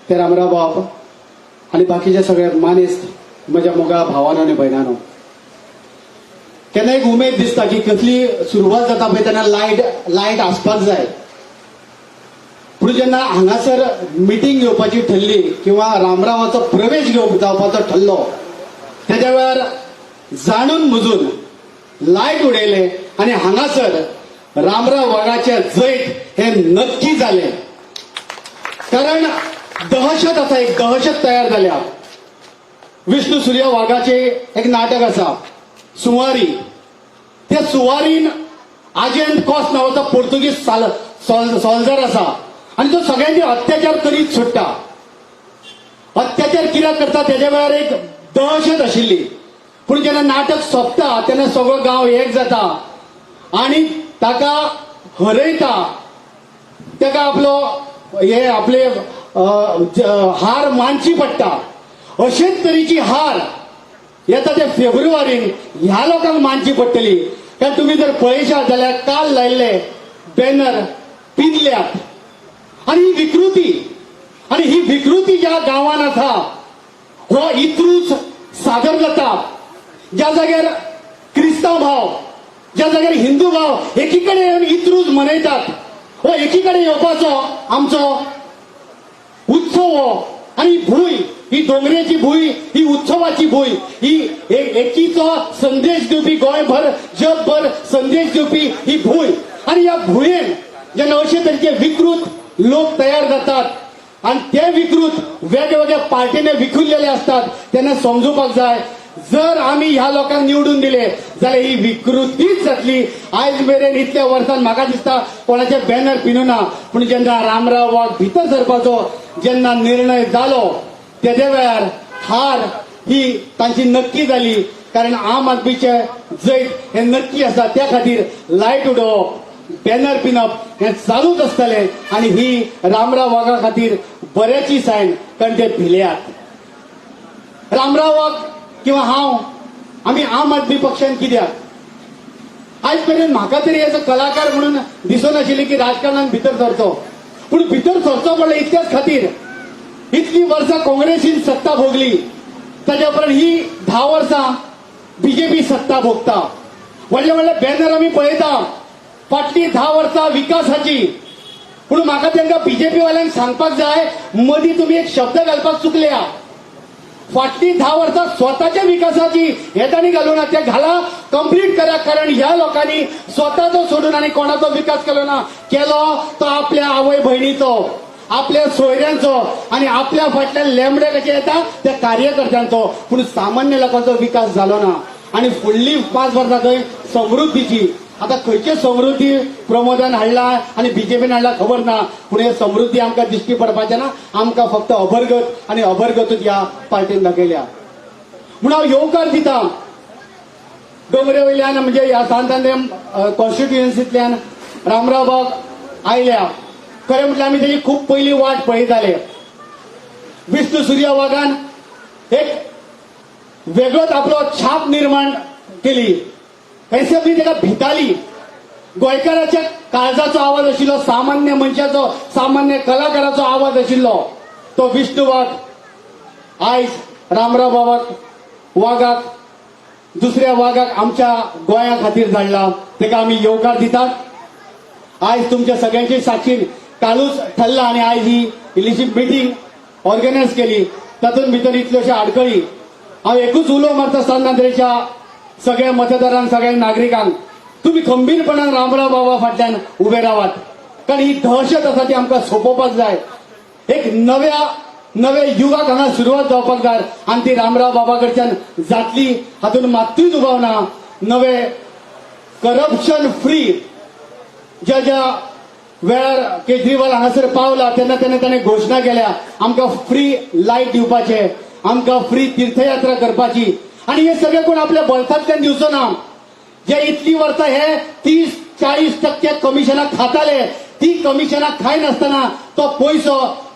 ते रामराव बाब आणि बाकीचे सगळे मानेस्त म्हज्या मोगा भावानो आनी भयणानो, केन्ना एक उमेद दिसता की कसली सुरवात जाता पळय तेन्ना लायट आसपाक जाय. पूण जेन्ना हांगासर मिटींग घेवपाची ठरली किंवा रामरावाचो प्रवेश जावपाचो ठरलो, तेज्या वेळार जाणून मुजून लायट उडयले आनी हांगासर रामराव वाघाचे जैत हे नक्की जाले. कारण दहशत आसा, एक दहशत तयार जाल्या. विष्णू सूर्य वाघाचे एक नाटक आसा सुवारी. त्या सुवारीन आजेंट कॉस नावाचा पोर्तुगीज सॉल्जर आसा आणि तो सगळ्यांचे अत्याचार करीत सुट्टा. अत्याचार कित्याक करता तेज्या वेळार एक दहशत आशिल्ली. पूण जेन्ना नाटक सोंपता तेन्ना सगळो गांव एक जाता आणि ताका हरयता, ताका आपले हार मानची पडटा. अशेच तरेची हार येता ते फेब्रुवारीन ह्या लोकांक मानची पडटली. कारण तुम्ही जर पळयशात जाल्यार काल लायिल्ले बॅनर पिंजल्यात. आणि ही विकृती ज्या गांवांत आसा हो इत्रूच सादर जाता. ज्या जाग्यार क्रिस्तांव भाव, ज्या जाग्यार हिंदू भाव एकीकडे येवन इत्रूज मनयतात, हो एकीकडे येवपाचो आमचो उत्सव हो. आणि भूंय ही दोंगरेची भूंय, ही उत्सवाची भूंय, ही एकीचो संदेश दिवपी, गोंयभर जगभर संदेश दिवपी ही भूंय. आणि ह्या भुंयेन जेन्ना अशे तरेचे विकृत लोक तयार जातात आणि ते विकृत वेगवेगळ्या पार्टीने विखुरलेले असतात, तेन्ना समजूपाक जाय जर आमी ह्या लोकांक निवडून दिले जाल्यार ही विकृतीच जातली. आयज मेरेन इतल्या वर्सांत म्हाका दिसता कोणाचे बॅनर पिनूना. पूण जेन्ना रामराव वाघ भितर सरपाचो जेन्ना निर्णय जालो तेद्या वेळार हार ही तांची नक्की जाली. कारण आम आदमीचे जैत हे नक्की आसा. त्या खातीर लायट उडोवप, बॅनर पिनप हे चालूच आसतले. आणि ही रामराव वाघा खातीर बऱ्याची सायन, कारण ते भिल्यात. रामराव वाघ किंवा हांव आमी आम आदमी पक्षान कित्याक आयज पर्यंत म्हाका तरी एज अ कलाकार म्हणून दिसनाशिल्लें की राजकारणात भितर सरचो. पूण भितर सरचो पडलो इतल्याच खातीर. इतली वर्सां काँग्रेसीन सत्ता भोगली, ताच्या उपरांत ही 10 वर्सां बीजेपी सत्ता भोगता. व्हडले व्हडले बॅनर आमी पळयता, फाटली 10 वर्सां विकासाची. पूण म्हाका तांकां बीजेपी वाल्यांक सांगपाक जाय, मदीं तुमी एक शब्द घालपाक चुकल्या. फाटली 10 वर्सां स्वताच्या विकासाची हे तांणी घालूना, ते घाला, कंप्लीट करा. कारण ह्या लोकांनी स्वताचो सोडून आनी कोणाचो विकास केलो ना. केलो तो आपल्या आवय भयणीचो, आपल्या सोयऱ्यांचो आणि आपल्या फाटल्यान लेंबडे कशे येता त्या कार्यकर्त्यांचो. पूण सामान्य लोकांचो विकास जालो ना. आणि फुडली 5 वर्सां थंय समृद्धीची. आता खंयचे समृद्धी प्रमोदान हाडला आणि बीजेपीन हाडला खबर ना. पूण हे समृद्धी आमकां दिश्टी पडपाचें ना. आमकां फक्त अभरगत आणि अभरगतूच ह्या पार्टीन दाखयल्या. म्हूण हांव येवकार दितां डोंगरे वयल्यान, म्हणजे ह्या सांतांद्रेम कॉन्स्टिट्युएन्सींतल्यान रामराव बाब आयल्या. खरें म्हटल्यार आमी तेजी खूब पयलीं वाट पळयताले. विष्णू सूर्य वाघान एक वेगळोच आपलो छाप निर्माण केली. हे सगळी ताका भिताली. गोंयकाराच्या काळजाचो आवाज आशिल्लो, सामान्य मनशाचो, सामान्य कलाकाराचो आवाज आशिल्लो तो विष्णू वाघ आयज रामराव वाघाक, दुसऱ्या वाघाक आमच्या गोंया खातीर धाडला. ताका आमी येवकार दितात. आयज तुमच्या सगळ्यांची साक्षीन कालूच ठरला आणि आयज ही इल्लीशी मिटींग ऑर्गनायज केली. तातूंत भितर इतल्योश्यो आडखळी. हांव एकूच उलो मारता सांतांद्रेच्या सगळ्या मतदारांक, सगळ्या नागरिकांक, तुम्ही खंबीरपणान रामराव बाबा फाटल्यान उबे रावात. कारण ही दहशत आसा ती आमकां सोंपोवपाक जाय. एक नव्या युगाक हांगा सुरवात जावपाक जाय आनी ती रामराव बाबा कडच्यान जातली हातूंत मात्तूय दुबाव ना. नवे करप्शन फ्री ज्या वेळार केजरीवाल हांगासर पावला तेन्ना ताणें घोशणा केल्या आमकां फ्री लायट दिवपाचे, आमकां फ्री तीर्थयात्रा करपाची. आणि हे सगळे कोण आपल्या बळतांतल्यान दिवचो ना. जे इतली वर्सां हे 30-40% कमिशनां खाताले, ती कमिशनां खाय नासतना तो पयसो,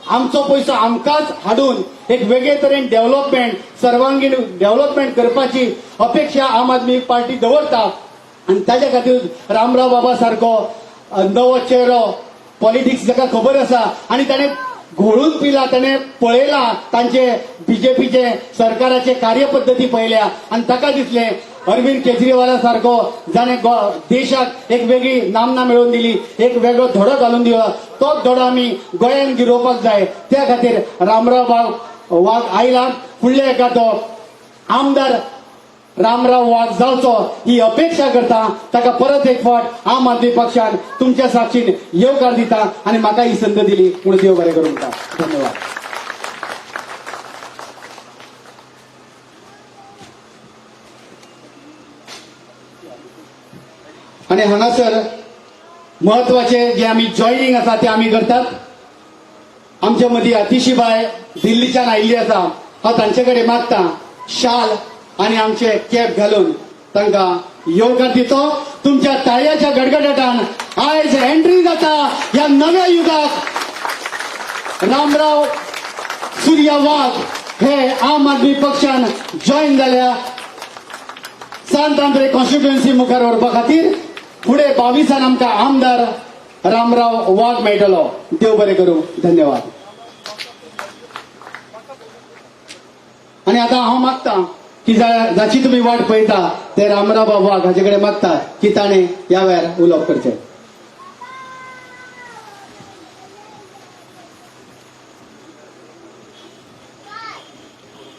आमचो पयसो आमकांच हाडून एक वेगळे तरेन डेव्हलपमेंट, सर्वांगीण डेव्हलपमेंट करपाची अपेक्षा आम आदमी पार्टी दवरता. आणि ताच्या खातीर रामराव बाबा सारको नवो चेहरो, पॉलिटिक्स जाका खबर आसा आणि ताणें घोळून पिला ताणे पळयला तांचे बीजेपीचे सरकाराचे कार्यपद्दती पळयल्या आणि ताका दिसले अरविंद केजरीवाला सारको जाणे देशाक एक वेगळी नामना मेळोवन दिली, एक वेगळो धडो घालून दिलो, तोच धडो आमी गोंयांत गिरोवपाक जाय. त्या खातीर रामराव वाघ आयला. फुडल्या एका तो आमदार रामराव वाघ जावचो ही अपेक्षा करता. ताका परत एक फावट आम आदमी पक्षान तुमच्या साक्षीन येवकार दिता आणि म्हाका ही संद दिली म्हणून देव बरें करूं म्हणटा. धन्यवाद. आणि हांगासर महत्वाचे जे आमी जॉईनिंग आसा ते आमी करतात. आमच्या मदीं अतिशीबाई दिल्लीच्यान आयिल्ली आसा. हांव तांचे कडेन मागता शाल आणि आमचे कॅप घालून तांकां येवकार दितो. तुमच्या ताळयाच्या गडगडाटान आयज एंट्री जाता ह्या नव्या युगाक. रामराव सूर्या वाघ हे आम आदमी पक्षान जॉईन जाल्या. सांत आंद्रे कॉन्स्टिट्युएन्सी मुखार व्हरपा खातीर फुडें 22 आमकां आमदार रामराव वाघ मेळटलो. देव बरें करूं. धन्यवाद. आणि आता हांव मागता की जाची तुम्ही वाट पळयता ते रामराव वाघ हाचे कडेन मागता की ताणें ह्या वेळार उलोवप करचें.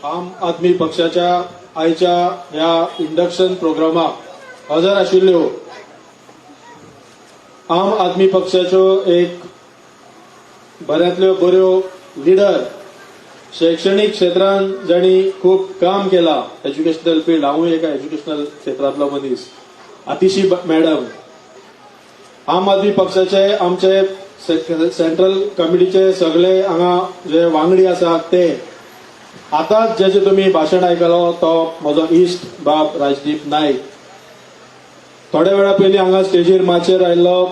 आम आदमी पक्षाच्या आयच्या ह्या इंडक्शन प्रोग्रामाक हजर आशिल्ल्यो आम आदमी पक्षाच्यो एक बऱ्यांतल्यो बऱ्यो लिडर, शैक्षणिक क्षेत्रांत जाणी खूब काम केला, एज्युकेशनल फील्ड, हांवूय एका एज्युकेशनल क्षेत्रांतलो मनीस, आतिशी मॅडम. आम आदमी पक्षाचे आमचे सेंट्रल कमिटीचे सगळे हांगा जे वांगडी आसात ते. आतांच जेचे तुम्ही भाशण आयकलो तो म्हजो इश्ट बाब राजदीप नाईक. थोड्या वेळा पयलीं हांगा स्टेजीर माचयेर आयिल्लो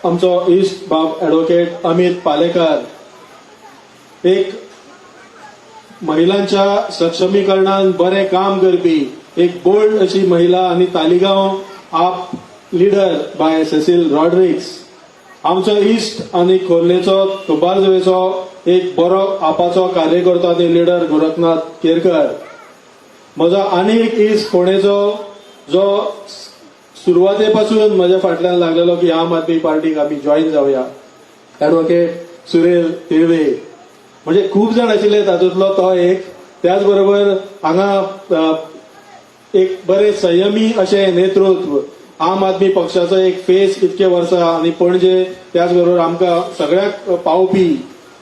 आमचो इश्ट बाब एडवोकेट अमित पालेकर. एक महिलांच्या सक्षमीकरणात बरें काम करपी एक बोल्ड अशी महिला आणि तालिगांव आप लीडर बाय सेसील रॉड्रिक्स. आमचो इश्ट आणि खोर्लेचो तुबारजुवेचो एक बरो आपाचो कार्यकर्तो आणि लीडर गोरखनाथ केरकर. म्हजो आनी एक इश्ट फोंडेचो जो सुरवातेपासून म्हज्या फाटल्यान लागलेलो की आम आदमी पार्टीक आमी जॉईन जावया, एडवोकेट सुरेल तिळवे. म्हणजे खूप जण आशिल्ले तातूंतलो तो एक. त्याच बरोबर हांगा एक बरे संयमी अशें नेतृत्व, आम आदमी पक्षाचो एक फेस इतके वर्सां आनी पणजे, त्याच बरोबर आमकां सगळ्याक पावपी,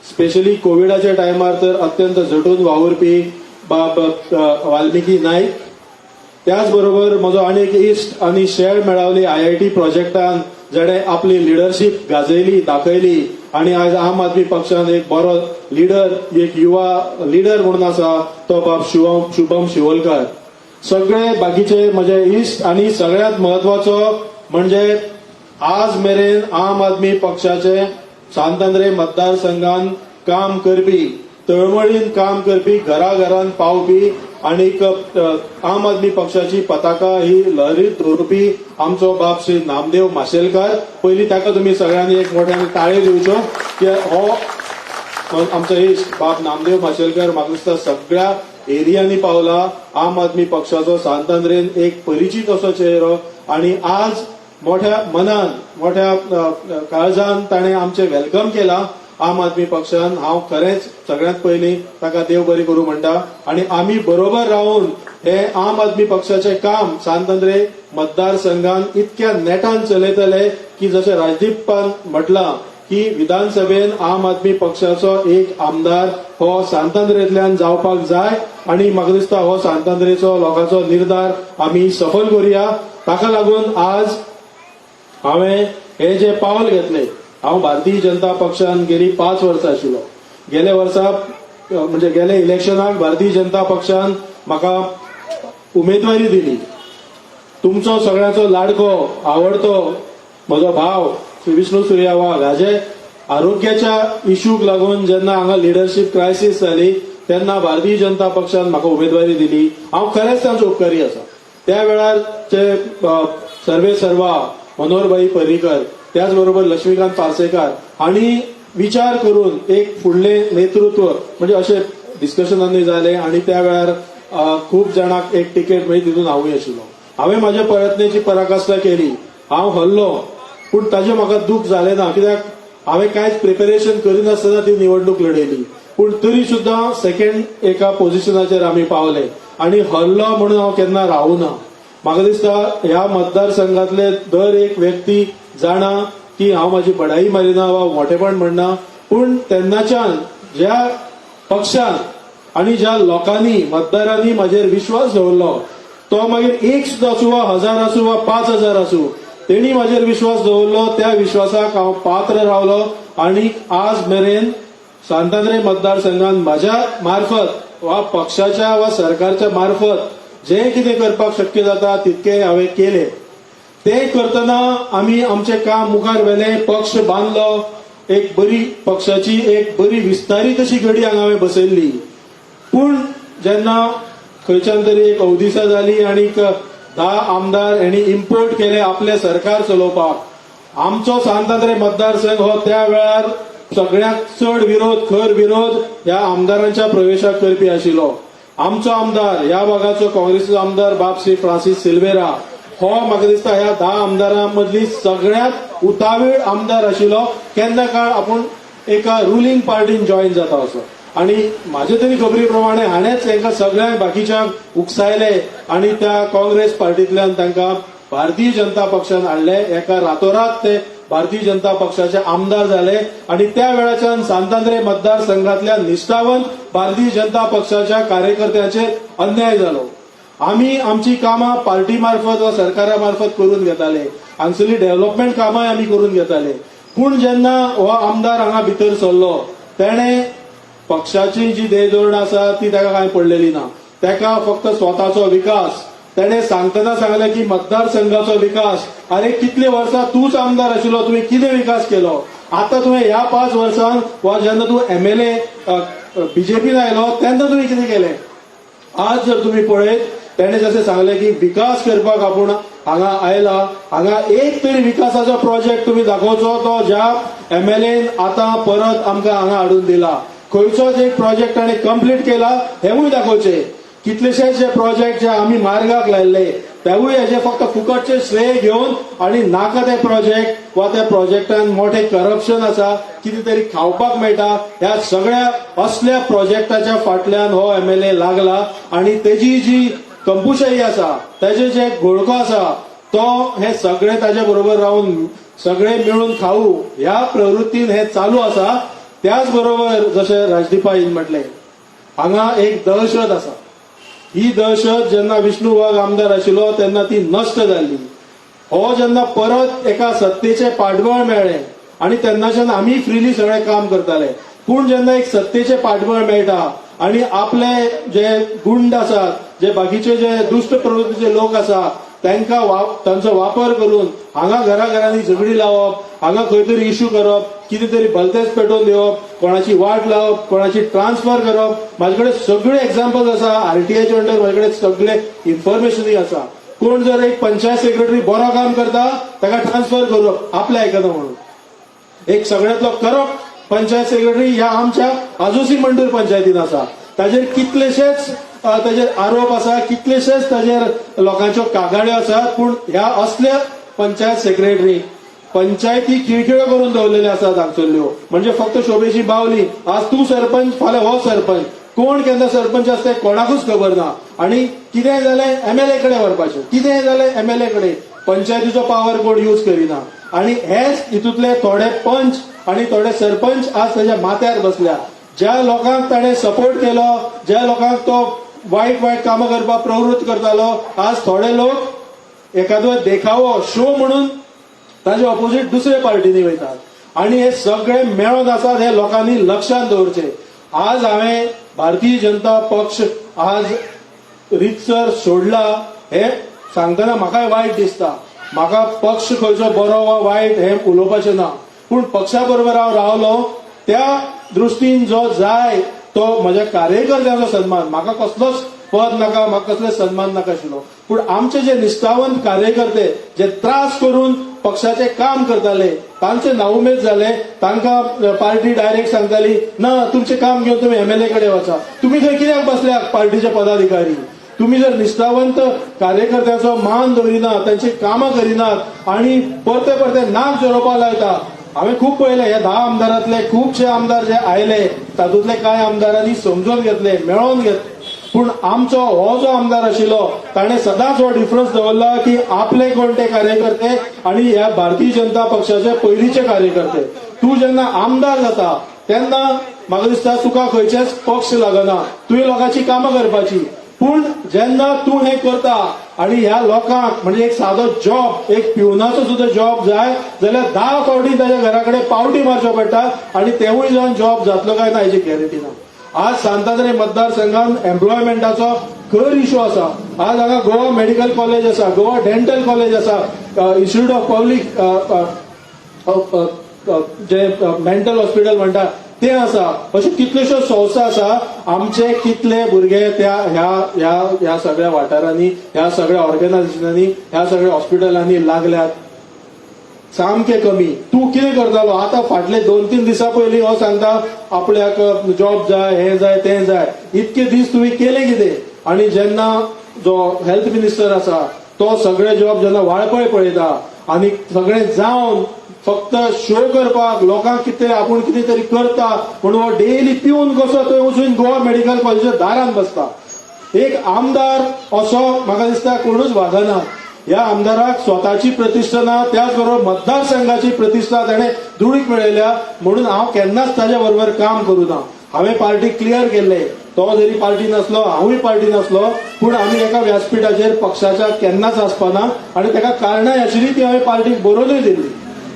स्पेशली कोविडाच्या टायमार तर अत्यंत झटून वावुरपी बाब वाल्मिकी नाईक. त्याच बरोबर म्हजो आनी एक इश्ट आनी शेड मेळावली IIT प्रोजेक्टान, जेणे आपली लिडरशीप गाजयली, दाखयली आणि आज आम आदमी पक्षान एक बरो लीडर, एक युवा लीडर म्हणून आसा तो बाब शुभम शिवोलकर. सगळे बाकीचे म्हजे इश्ट आणि सगळ्यात महत्वाचो म्हणजे आज मेरेन आम आदमी पक्षाचे सांतांद्रे मतदारसंघात काम करपी, तळमळीन काम करपी, घराघरांत पावपी आणि आम आदमी पक्षाची पताका ही लहरीत दवरपी आमचो बाब श्री नामदेव माशेलकार. पयलीं ताका तुम्ही सगळ्यांनी एक मोठ्यान ताळे दिवच्यो की हो आमचो इश्ट बाब नामदेव माशेलकर म्हाका दिसता सगळ्या एरियांनी पावला. आम आदमी पक्षाचो सांतांद्रेन एक परिचित असो चेहरो आणि आज मोठ्या मनान, मोठ्या काळजान ताणें आमचे वेलकम केला आम आदमी पक्षान. हांव खरेंच सगळ्यात पयलीं ताका देव बरी करूं म्हणटा. आणि आमी बरोबर रावन हे आम आदमी पक्षाचे काम सांतांद्रे मतदारसंघात इतक्या नेटान चलयतले की जशें राजदीपान म्हटलां की विधानसभेन आम आदमी पक्षाचो एक आमदार हो सांतांद्रेंतल्यान जावपाक जाय आणि म्हाका दिसता हो सांतांद्रेचो लोकांचो निर्धार आमी सफल करुया. ताका लागून आज हांवें हे जे पावल घेतले, हांव भारतीय जनता पक्षान गेली 5 वर्सां आशिल्लो. गेल्या वर्सा म्हणजे गेल्या इलेक्शनाक भारतीय जनता पक्षान म्हाका उमेदवारी दिली. तुमचो सगळ्यांचो लाडको, आवडतो म्हजो भाव श्री विष्णू सूर्या वाघ हाजे आरोग्याच्या इश्यूक लागून जेन्ना हांगा लिडरशीप क्रायसिस जाली तेन्ना भारतीय जनता पक्षान म्हाका उमेदवारी दिली. हांव खरेंच तांचो उपकारी आसा. त्या वेळारचे सर्वे सर्वा मनोहरभाई पर्रीकर, त्याचबरोबर लक्ष्मीकांत पार्सेकार हांणी विचार करून एक फुडले नेतृत्व म्हणजे असे डिस्कशनांनी जाले आणि त्या वेळार खूप जाणांक एक तिकेट मेळ्ळी तितून हांवूय आशिल्लो. हांवें म्हाज्या प्रयत्नाची पराकाष्ठा केली, हांव हरलो, पूण ताजें म्हाका दूख जालें ना, कित्याक हांवें कांयच प्रिपेरेशन करिनासतना ती निवडणूक लढयली. पूण तरी सुद्दां सेकंड एका पोझिशनाचेर आमी पावले आनी हरलो म्हणून हांव केन्ना रावूना. म्हाका दिसता ह्या मतदारसंघातले दर एक व्यक्ती जाणा की हांव म्हाजी बडाई मारिना वा मोठेपण म्हणना, पूण तेन्नाच्यान ज्या पक्षान आनी ज्या लोकांनी मतदारांनी म्हाजेर विश्वास दवरलो, तो मागीर एक सुद्दां आसूं वा 1000 आसूं वा 5000 आसूं, तेणी म्हाजेर विश्वास दवरलो, त्या विश्वासाक हांव पात्र रावलो आनी आज मेरेन सांतांद्रे मतदारसंघात म्हाज्या मार्फत वा पक्षाच्या वा सरकारच्या मार्फत जे कितें करपाक शक्य जाता तितके हांवें केले. ते करतना आमी आमचें काम मुखार व्हेलें, पक्ष बांदलो, एक बरी पक्षाची एक बरी विस्तारीत अशी घडी हांगा हांवें बसयल्ली. पूण जेन्ना खंयच्यान तरी एक अवदिसा जाली आनी 10 आमदार हेणी इम्पोर्ट केले आपले सरकार चलोवपाक, आमचो सांतांद्रे मतदारसंघ हो त्या वेळार सगळ्यात चड विरोध खर विरोध ह्या आमदारांच्या प्रवेशाक करपी आशिल्लो. आमचो आमदार ह्या भागाचो काँग्रेसीचो आमदार बाब श्री फ्रांसीस सिल्वेरा हो म्हाका दिसता ह्या 10 आमदारां मदली सगळ्यात उतावीळ आमदार आशिल्लो. केन्ना काळ आपूण एका रुलिंग पार्टीन जॉईन जाता असो आणि म्हाजे तरी खबरी प्रमाणे हाणेच तांकां सगळ्यांक बाकीच्यांक उकसायले आणि त्या काँग्रेस पार्टींतल्यान तांकां भारतीय जनता पक्षान हाडले. एका रातोरात ते भारतीय जनता पक्षाचे आमदार झाले आणि त्या वेळाच्यान सांतांद्रे मतदारसंघातल्या निष्ठावंत भारतीय जनता पक्षाच्या कार्यकर्त्यांचेर अन्याय जालो. आमी आमची कामां पार्टी मार्फत वा सरकारा मार्फत करून घेताले, हांगसरली डेव्हलपमेंट कामांय आमी करून घेताले. पूण जेन्ना हो आमदार हांगा भितर सरलो, तेणे पक्षाची जी देहधोरण आसा ती ताका कांय पडलेली ना. ताका फक्त स्वताचो विकास, तेणे सांगतना सांगलें की मतदारसंघाचो विकास, अरे कितले वर्सां तूच आमदार आशिल्लो, तुवें कितें विकास केलो? आता तुवें ह्या 5 वर्सांत वा जेन्ना तूं MLA बीजेपीन आयलो तेन्ना तुवें कितें केलें? आज जर तुम्ही पळयत, तेणे जशें सांगलें की विकास करपाक आपूण हांगा आयला, हांगा एक तरी विकासाचो प्रोजेक्ट तुम्ही दाखोवचो तो ज्या MLAन आतां परत आमकां हांगा हाडून दिला. खंयचोच एक प्रोजेक्ट ताणें कंप्लीट केला हेवूय दाखोवचें. कितलेशेच जे प्रोजेक्ट जे आमी मार्गाक लायल्ले तेवूय हेजे फक्त फुकटचे श्रेय घेवन आणि नाका ते प्रोजेक्ट वा त्या प्रोजेक्टान मोठे करप्शन आसा, कितें तरी खावपाक मेळटा, ह्या सगळ्या असल्या प्रोजेक्टाच्या फाटल्यान हो MLA लागला आणि तेजी जी कंपुशाही आसा, तेजे जे घोळको आसा, तो हे सगळे ताजे बरोबर रावन सगळे मिळून खाऊ ह्या प्रवृत्तीन हे चालू आसा. त्याच बरोबर जशें राजदीपाईन म्हटलें, हांगा एक दहशत आसा. ही दहशत जेन्ना विष्णू वाघ आमदार आशिल्लो तेन्ना ती नष्ट जाल्ली. हो जेन्ना परत एका सत्तेचे पाठबळ मेळ्ळें आणि तेन्नाच्यान आमी फ्रीली सगळें काम करताले. पूण जेन्ना एक सत्तेचे पाठबळ मेळटा आणि आपले जे गुंड आसात, जे बाकीचे जे दुष्ट प्रवृत्तीचे लोक आसा, तांचो वापर करून हांगा घराघरांनी झगडी लावप, हांगा खंय तरी इश्यू करप, कितें तरी भलतेच पेटोवन दिवप, कोणाची वाट लावप, कोणाची ट्रान्सफर करप. म्हाजे कडेन सगळे एक्झाम्पल्स आसा, RTIच्या अंडर म्हाजे कडेन सगळे इन्फॉर्मेशनूय आसा. कोण जर एक पंचायत सेक्रेटरी बरो काम करता ताका ट्रान्सफर करप आपल्या आयकना म्हणून. एक सगळ्यांतलो करप्ट पंचायत सेक्रेटरी ह्या आमच्या आजोसी मंडूर पंचायतीन आसा. ताजेर कितलेशेच ताजेर आरोप आसा, कितलेशेच ताजेर लोकांच्यो कागाळ्यो आसात. पूण ह्या असल्या पंचायत सेक्रेटरी पंचायती खिळखिळ्यो करून दवरलेल्यो आसात हांगसरल्यो. म्हणजे फक्त शोभेची बावली, आज तूं सरपंच, फाल्यां हो सरपंच, कोण केन्ना सरपंच आसता कोणाकूच खबर ना. आणि कितेंय जालें MLA कडेन व्हरपाचें, कितेंय जालें MLA कडेन. पंचायतीचो पावर कोण यूज करिना. आणि हेच हितूंतले थोडे पंच आणि थोडे सरपंच आज ताच्या माथ्यार बसल्या. ज्या लोकांक ताणें सपोर्ट केलो, ज्या लोकांक तो वायट वायट कामां करपाक प्रवृत्त करतालो, आज थोडे लोक एखादो देखावो शो म्हणून ताजे ऑपोजिट दुसरे पार्टीनी वयतात. आणि हे सगळे मेळोन आसात, हे लोकांनी लक्षांत दवरचे. आज हांवें भारतीय जनता पक्ष आज रितसर सोडला हे सांगतना म्हाकाय वायट दिसता. म्हाका पक्ष खंयचो बरो वा वायट हे उलोवपाचें ना, पूण पक्षा बरोबर हांव रावलो त्या दृश्टीन जो जाय तो म्हज्या कार्यकर्त्यांचो सन्मान. म्हाका कसलोच पद नाका, म्हाका कसले सन्मान नाका आशिल्लो. पूण आमचे जे निश्ठावंत कार्यकर्ते जे त्रास करून पक्षाचे काम करताले तांचे नाउमेद जाले तांकां पार्टी डायरेक्ट सांगताली ना तुमचे काम घेवन तुम्ही एमएलए कडे वचा तुम्ही थंय कित्याक बसल्यात पार्टीचे पदाधिकारी तुम्ही जर निश्ठावंत कार्यकर्त्याचो मान दवरिनात तांची कामां करिनात आणि परते परते नाक जोरोवपाक लायता हांवें खूब पळयले ह्या 10 आमदारांतले खुबशे आमदार जे आयले तातूंतले कांय आमदारांनी समजून घेतले मेळोवन घेतले पूण आमचो हो जो आमदार आशिल्लो ताणें सदांच हो डिफरन्स दवरला की आपले कोण ते कार्यकर्ते आणि ह्या भारतीय जनता पक्षाचे पयलींचे कार्यकर्ते तूं जेन्ना आमदार जाता तेन्ना म्हाका दिसता तुका खंयचेच पक्ष लागना तुवें लोकांची कामां करपाची पूण जेन्ना तूं हें करता आणि ह्या लोकांक म्हणजे एक सादो जॉब एक पिवनाचो सुद्धा जॉब जाय जाल्यार 10 फावटी ताच्या घरा कडेन पावटी मारच्यो पडटा आणि तेवूय जावन जॉब जातलो काय ना हेची गॅरंटी ना आज सांताद्रे मतदारसंघात एम्प्लॉयमेंटाचो खर इश्यू आसा आज हांगा गोवा मेडिकल कॉलेज आसा गोवा डेंटल कॉलेज आसा इन्स्टिट्यूट ऑफ पब्लीक जे मेंटल हॉस्पिटल म्हणटा ते आसा अशे कितल्योश्यो संस्था आसा आमचे कितले भुरगे त्या ह्या सगळ्या वाठारांनी ह्या सगळ्या ऑर्गनायझेशनांनी ह्या सगळ्या हॉस्पिटलांनी लागल्यात सामके कमी तूं कितें करतालो आतां फाटले 2-3 दिसां पयलीं हो सांगता आपल्याक जॉब जाय हे जाय तें जाय इतके दीस तुवें केले कितें आणि जेन्ना जो हेल्थ मिनिस्टर आसा तो सगळे जॉब जेन्ना वाळपय पळयता आणि सगळे जावन फक्त शो करपाक लोकांक कितें आपूण कितें तरी करता म्हणून हो डेली पिवन कसो थंय वचून गोवा मेडिकल कॉलेजीच्या दारान बसता एक आमदार असो म्हाका दिसता कोणूच वागना ह्या आमदाराक स्वताची प्रतिश्ठा ना त्याच बरोबर मतदारसंघाची प्रतिश्ठा ताणें दुडीक मेळयल्या म्हणून हांव केन्नाच ताच्या बरोबर काम करूं ना हांवें पार्टी क्लियर केल्ले तो जरी पार्टी नसलो हांवूय पार्टी नसलो पूण आमी एका व्यासपीठाचेर पक्षाच्या केन्नाच आसपाना आणि ताका कारणाय आशिल्ली ती हांवें पार्टीक बरोवनूय दिल्ली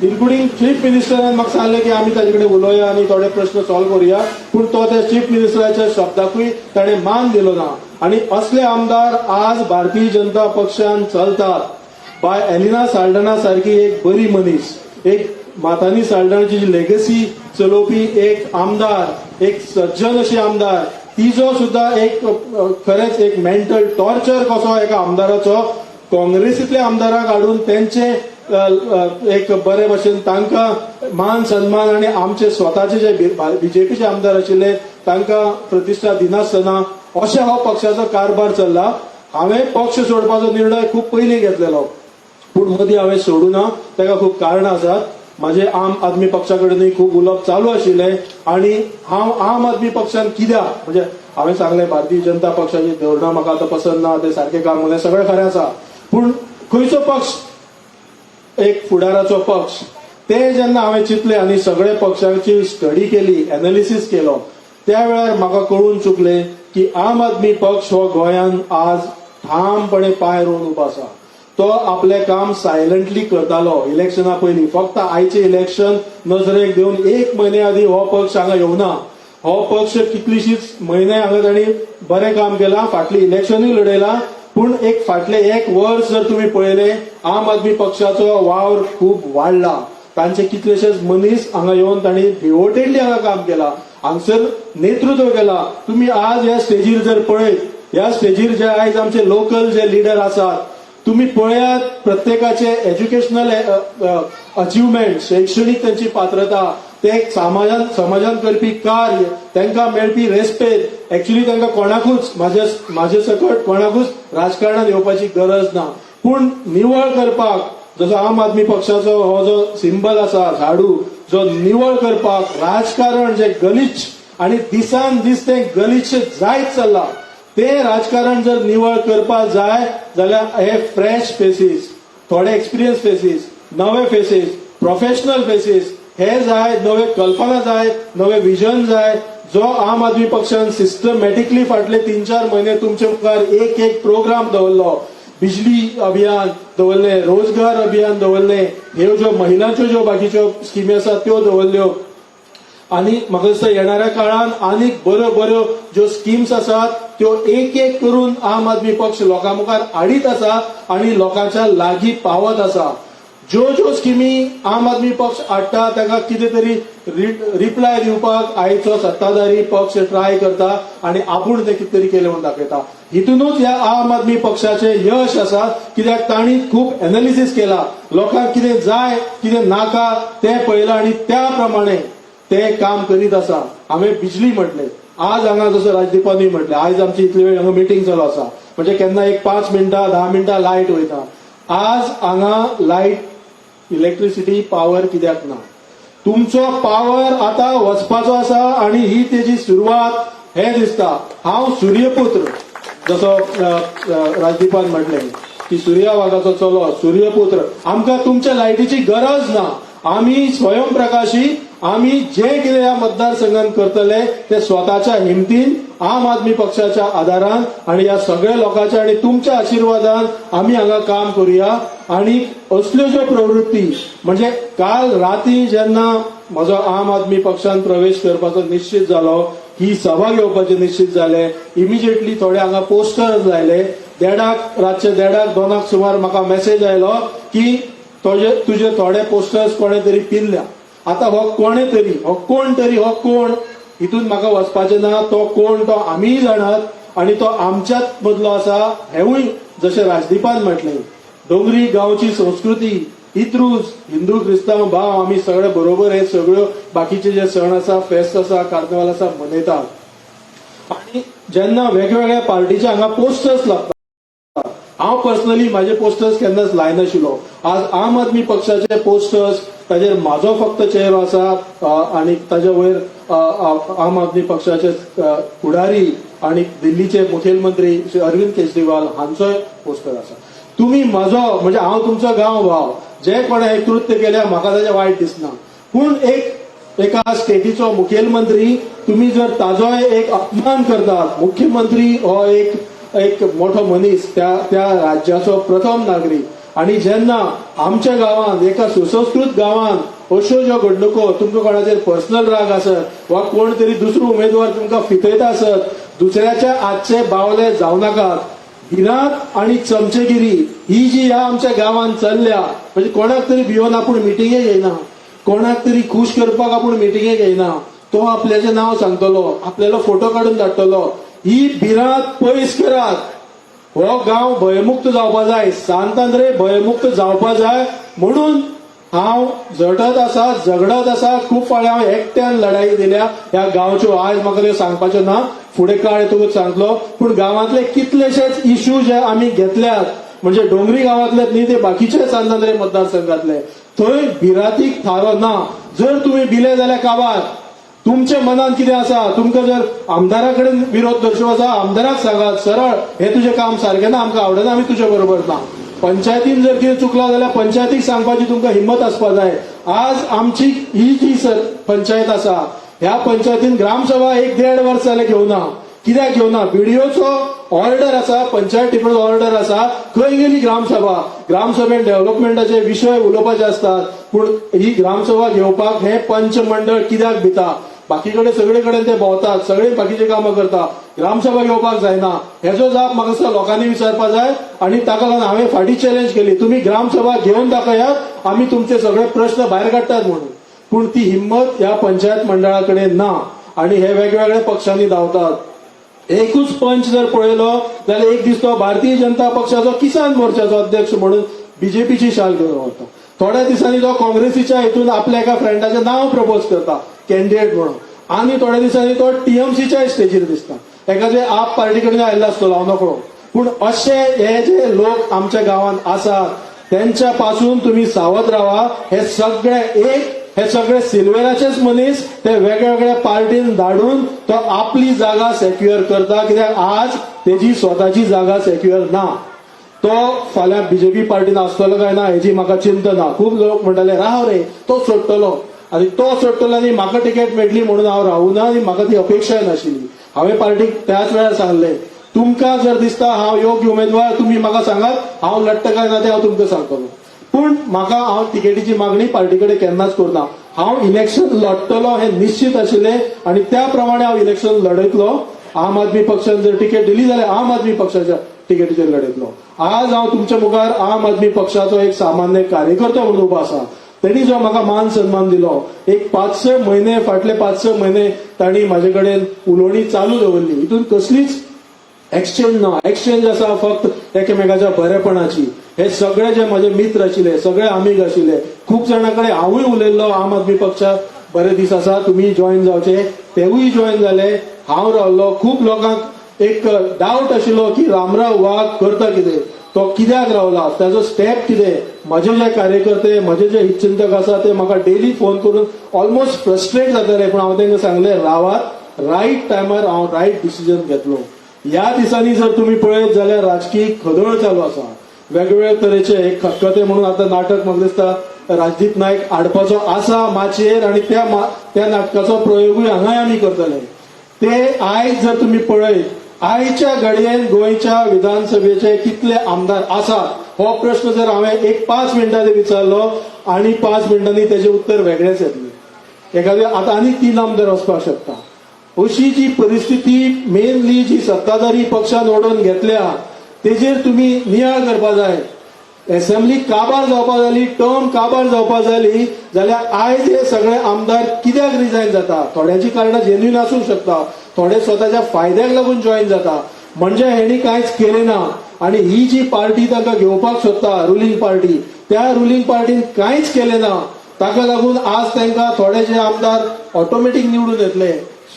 इन्क्लुडिंग चीफ मिनिस्टरान म्हाका सांगलें की आमी ताचे कडेन उलोवया आनी थोडे प्रश्न सॉल्व करुया पूण तो त्या चीफ मिनिस्टराच्या शब्दाकूय ताणें मान दिलो ना आणि असले आमदार आज भारतीय जनता पक्षान चलतात बाय एलिना साल्ढाणा सारखी एक बरी मनीस एक मातानी साल्ढाणाची जी लेगसी चलोवपी एक आमदार एक सज्जन अशी आमदार तिजो सुद्धा एक खरेंच एक मेंटल टॉर्चर कसो एका आमदाराचो काँग्रेसीतल्या आमदाराक हाडून तेंचे एक बरे भशेन तांकां मान सन्मान आणि आमचे स्वताचे जे बीजेपीचे आमदार आशिल्ले तांकां प्रतिश्ठा दिनासतना अशा हो पक्षाचो कारभार चल्ला हांवें पक्ष सोडपाचो निर्णय खूब पयलीं घेतलेलो पूण मदीं हांवें सोडूं ना ताका खूब कारणां आसात माझे आम आदमी पक्षा कडेनूय खूब उलोवप चालू आशिल्लें आणि हांव आम आदमी पक्षान कित्याक म्हणजे हांवें सांगलें भारतीय जनता पक्षाची धोरणां म्हाका आतां पसंद ना ते सारकें काम म्हणलें सगळें खरें आसा पूण खंयचो पक्ष एक फुडाराचो पक्ष ते जेन्ना हांवें चिंतलें आनी सगळे पक्षांची स्टडी केली एनालिसीस केलो त्या वेळार म्हाका कळून चुकलें की आम आदमी पक्ष हो गोंयान आज ठामपणे पांय रोवन उबो आसा तो आपले काम सायलंटली करतालो इलेक्शना पयलीं फक्त आयचे इलेक्शन नजरेक घेवन 1 म्हयने आदी हो पक्ष हांगा येवना हो पक्ष कितलीशीच म्हयने हांगा तांणी बरें काम केलां फाटली इलेक्शनूय लडयलां पूण एक फाटले 1 वर्स जर तुम्ही पळयले आम आदमी पक्षाचो वावर खूब वाडला तांचे कितलेशेच मनीस हांगा येवन तांणी डिवोटेडली हांगा काम केलां हांगसर नेतृत्व केलां तुम्ही आज ह्या स्टेजीर जर पळयत ह्या स्टेजीर जे आयज आमचे लोकल जे लिडर आसात तुम्ही पळयात प्रत्येकाचे एज्युकेशनल अचिव्हमेंट शैक्षणिक त्यांची पात्रता ते समाजान करपी कार्य तांकां मेळपी रेस्पेद एक्चुअली तांकां कोणाकूच म्हाजे सकट कोणाकूच राजकारणात येवपाची गरज ना पूण निवळ करपाक जसो आम आदमी पक्षाचो हो जो सिंबल आसा झाडू जो निवळ करपाक राजकारण जे गलिच्छ आणि दिसान दीस ते गलिच्छ जायत चल्ला ते राजकारण जर निवळ करपाक जाय जाल्यार हे फ्रेश फेसीस थोडे एक्सपिरियन्स फेसीस नवे फेसीस प्रोफेशनल फेसीस हे जाय नवे कल्पना जाय नवे विजन जाय जो आम आदमी पक्षान सिस्टमॅटिकली फाटले 3-4 म्हयने तुमचे मुखार एक प्रोग्राम दवरलो बिजली अभियान दवरले रोजगार अभियान दवरले ह्यो ज्यो महिलांच्यो ज्यो बाकीच्यो स्किमी आसात त्यो दवरल्यो आणि म्हाका दिसता येणाऱ्या काळात आनीक बऱ्यो ज्यो स्किम्स आसात त्यो एक करून आम आदमी पक्ष लोकां मुखार हाडीत आसा आणि लोकांच्या लागीं पावत आसा ज्यो स्किमी आम आदमी पक्ष हाडटा ताका कितें तरी रिप्लाय दिवपाक आयचो सत्ताधारी पक्ष ट्राय करता आणि आपूण ते कितें तरी केलें म्हणून दाखयता हितूनच ह्या आम आदमी पक्षाचे यश आसा, कित्याक तांणी खूब एनालिसीस केला, लोकांक कितें जाय कितें नाका तें पळयलां आनी त्या प्रमाणे ते काम करीत आसा. हांवें बिजली म्हटलें, आज हांगा जसं राजदीपानूय म्हटलें, आज आमची इतले वेळ हांगा मिटींग चालू आसा, म्हणजे केन्ना एक 5 मिनटां 10 मिनटां लायट वयता. आज हांगा लायट इलेक्ट्रिसिटी पॉवर कित्याक ना? तुमचो पॉवर आता वचपाचो आसा आणि ही तेजी सुरवात हे दिसता. हांव सूर्यपुत्र, जसो राजदीपान म्हटलें की सूर्या वाघाचो चलो सूर्यपुत्र, आमकां तुमच्या लायटीची गरज ना. आमी स्वयंप्रकाशी, आमी जे कितें ह्या मतदारसंघात करतले ते स्वताच्या हिमतीन, आम आदमी पक्षाच्या आदारान आणि ह्या सगळ्या लोकांच्या आणि तुमच्या आशीर्वादान आमी हांगा काम करूया. आणि असल्यो ज्यो प्रवृत्ती, म्हणजे काल राती जेन्ना म्हजो आम आदमी पक्षान प्रवेश करपाचो निश्चित जालो, ही सभा घेवपाचें निश्चित जालें, इमिजिएटली थोडे हांगा पोस्टर्स लायले. रातचे 1:30-2 सुमार म्हाका मेसेज आयलो की तुझे थोडे पोस्टर्स कोणे तरी पिल्ल्या. आता हो कोणे तरी, हो कोण तरी, हो कोण, हितून म्हाका वचपाचें ना. तो कोण तो आमीय जाणात आणि तो आमच्याच मदलो आसा. हेवूय जशें राजदीपान म्हटलें, डोंगरी गांवची संस्कृती, इत्रूज हिंदू क्रिस्तांव भाव आमी सगळे बरोबर हे सगळ्यो बाकीचे जे सण आसा, फेस्त आसा, कार्निवाल आसा मनयतात. आणि जेन्ना वेगवेगळ्या पार्टीचे हांगा पोस्टर्स लागतात, हांव पर्सनली माझे पोस्टर्स केन्नाच लायनाशिल्लो. आज आम आदमी पक्षाचे पोस्टर्स, ताजेर म्हाजो फक्त चेहरो आसा आणि ताजे वयर आम आदमी पक्षाचे फुडारी आणि दिल्लीचे मुखेलमंत्री श्री अरविंद केजरीवाल हांचोय पोस्टर आसा. तुम्ही म्हजो, म्हणजे हांव तुमचो गांव भाव, जे कोणे हे कृत्य केल्या म्हाका ताजें वायट दिसना. पूण एका स्टेटीचो मुखेलमंत्री तुम्ही जर ताजोय एक अपमान करतात, मुख्यमंत्री हो एक मोठो मनीस, त्या राज्याचो प्रथम नागरीक, आणि जेन्ना आमच्या गांवांत, एका सुसंस्कृत गांवांत अश्यो ज्यो घडणुको, तुमकां कोणाचेर पर्सनल राग आसत वा कोण तरी दुसरो उमेदवार तुमकां फितयता आसत, दुसऱ्याच्या आजचे बावले जावं नाकात. भिरांत आणि चमचेगिरी ही जी ह्या आमच्या गांवांत चल्ल्या, म्हणजे कोणाक तरी भिवन आपूण मिटिंगेक येयना, कोणाक तरी खुश करपाक आपूण मिटिंगेक येयना, तो आपल्याचें नांव सांगतलो, आपल्यालो फोटो काडून धाडटलो. ही भिरांत पयस करात. हो गांव भयमुक्त जावपा जाय, सांतांद्रे भयमुक्त जावपा जाय. म्हणून हांव झटत आसा, झगडत आसा. खूब फावटी हांव एकट्यान लढाई दिल्या ह्या गांवच्यो. आज म्हाका त्यो सांगपाच्यो ना, फुडें काळ येतकूच सांगतलो. पूण गांवांतले कितलेशेच इश्यू जे आमी घेतल्यात, म्हणजे डोंगरी गांवांतलेच न्ही, ते बाकीचे सांतांद्रे मतदारसंघातले, थंय भिरांतीक थारो ना. जर तुम्ही भिले जाल्यार काबार. तुमच्या मनात कितें आसा, तुमकां जर आमदारा कडेन विरोध दर्शव आसा, आमदाराक सांगात सरळ, हे तुजें काम सारकें ना, आमकां आवडना, आमी तुजे बरोबर ना. पंचायतीन जर कितें चुकला जाल्यार पंचायतीक सांगपाची तुमकां हिंमत आसपा जाय. आज आमची ही जी पंचायत आसा, ह्या पंचायतीन ग्रामसभा 1-1.5 वर्स जाले घेवना. कित्याक घेवना? बीडीओचो ऑर्डर आसा, पंचायत टिपणूचो ऑर्डर आसा, खंय गेली ग्रामसभा? ग्रामसभेन डेव्हलपमेंटाचे विशय उलोवपाचे असतात, पूण ही ग्रामसभा घेवपाक हे पंच मंडळ कित्याक भिता? बाकीकडे सगळे कडेन ते भोंवतात, सगळे बाकीचे कामां करता, ग्रामसभा घेवपाक जायना. हेजो जाप म्हाका दिसता लोकांनी विचारपा जाय. आणि ताका लागून हांवें फाटीं चॅलेंज केली, तुम्ही ग्रामसभा घेवन दाखयात, आमी तुमचे सगळे प्रश्न भायर काडटात म्हणून. पूण ती हिंमत ह्या पंचायत मंडळा कडेन ना आणि हे वेगवेगळ्या पक्षांनी धांवतात. एकूच पंच जर पळयलो जाल्यार एक दीस तो भारतीय जनता पक्षाचो किसान मोर्चाचो अध्यक्ष म्हणून बीजेपीची शाल घेवन वता. थोड्या दिसांनी तो काँग्रेसीच्या हेतून आपल्या एका फ्रेंडाचें नांव प्रपोज करता कॅन्डिडेट म्हणून, आणि थोड्या दिसांनी तो टीएमसीच्या स्टेजीर दिसता. एखादे आप पार्टी कडेन आयिल्लो आसतलो, हांव नकळो. पूण अशे हे जे लोक आमच्या गांवांत आसात, त्यांच्या पासून तुम्ही सावध राहा. हे सगळे सिल्वेराचेच मनीस ते वेगवेगळ्या पार्टीन धाडून तो आपली जागा सेक्युअर करता. कित्याक आज तेजी स्वताची जागा सेक्युअर ना. तो फाल्यां बीजेपी पार्टीन आसतलो काय ना हेची म्हाका चिंता ना. खूब लोक म्हणटाले राव रे, तो सोडटलो, आनी तो सोडटलो आनी म्हाका टिकेट मेळटली म्हणून हांव रावूना, आनी म्हाका ती अपेक्षाय नाशिल्ली. हांवें पार्टीक त्याच वेळार सांगलें, तुमकां जर दिसता हांव योग्य उमेदवार, तुम्ही म्हाका सांगात, हांव लडटा काय ना ते हांव तुमकां सांगतलो. पूण म्हाका हांव तिकेटीची मागणी पार्टी कडेन केन्नाच करना. हांव इलेक्शन लडटलो हे निश्चित आशिल्लें आणि त्या प्रमाणे हांव इलेक्शन लढयतलो. आम आदमी पक्षान जर तिकेट दिली जाल्यार आम आदमी पक्षाच्या तिकेटीचेर लढयतलो. आज हांव तुमच्या मुखार आम आदमी पक्षाचो एक सामान्य कार्यकर्तो म्हणून उबो आसा. त्यांनी जो म्हाका मान सन्मान दिलो, एक 5-6 म्हयने, फाटले 5-6 म्हयने तांणी म्हाजे कडेन उलोवणी चालू दवरली. हितून कसलीच एक्सचेंज ना, एक्सचेंज आसा फक्त एकामेकाच्या बरेपणाची. हे सगळे जे माझे मित्र आशिल्ले, सगळे आमीग आशिल्ले, खूप जाणां कडेन हांवूय उलयल्लो आम आदमी पक्षाक बरे दीस आसा, तुम्ही जॉईन जावचे. तेवूय जॉईन जाले, हांव रावल्लो. खूप लोकांक एक डाऊट आशिल्लो की रामराव वाघ करता कितें, तो कित्याक रावला, ताजो स्टेप कितें. म्हजे जे कार्यकर्ते, म्हजे जे हितचिंतक आसा ते म्हाका डेली फोन करून ऑलमोस्ट फ्रस्ट्रेट जाताले, पण हांव तांकां सांगलें रावात, रायट टायमार हांव रायट डिसिजन घेतलो. ह्या दिसांनी जर तुम्ही पळयत जाल्यार राजकीय खदळ चालू आसा. वेगवेगळे तरेचे एक खतखते म्हणून आता नाटक म्हाका दिसता राजदीप नायक हाडपाचो आसा माचयेर, आणि त्या नाटकाचो प्रयोगूय हांगाय आमी करतले. ते आयज जर तुम्ही पळयत, आयच्या घडयेन गोंयच्या विधानसभेचे कितले आमदार आसात, हो प्रश्न जर हांवें एक 5 मिनटांनी विचारलो आनी 5 मिनटांनी तेजे उत्तर वेगळेच येतलें. एखादे आता आनी 3 आमदार वचपाक शकता. अशी जी परिस्थिती मेनली जी सत्ताधारी पक्षान ओडून घेतल्या, तेजेर तुम्ही नियाळ करपा जाय. असेंब्ली काबार जावपा जाली, टर्म काबार जावपा जाली जाल्यार आयज हे सगळे आमदार कित्याक रिजायन जाता. थोड्यांची कारणां जेन्युइन आसूंक शकता, थोडे स्वताच्या फायद्याक लागून जॉईन जाता, म्हणजे हेणी कांयच केलें ना. आणि ही जी पार्टी तांकां घेवपाक सोदता, रुलिंग पार्टी, त्या रुलिंग पार्टीन कांयच केलें ना. ताका लागून आज तांकां थोडे जे आमदार ऑटोमॅटीक निवडून येतले,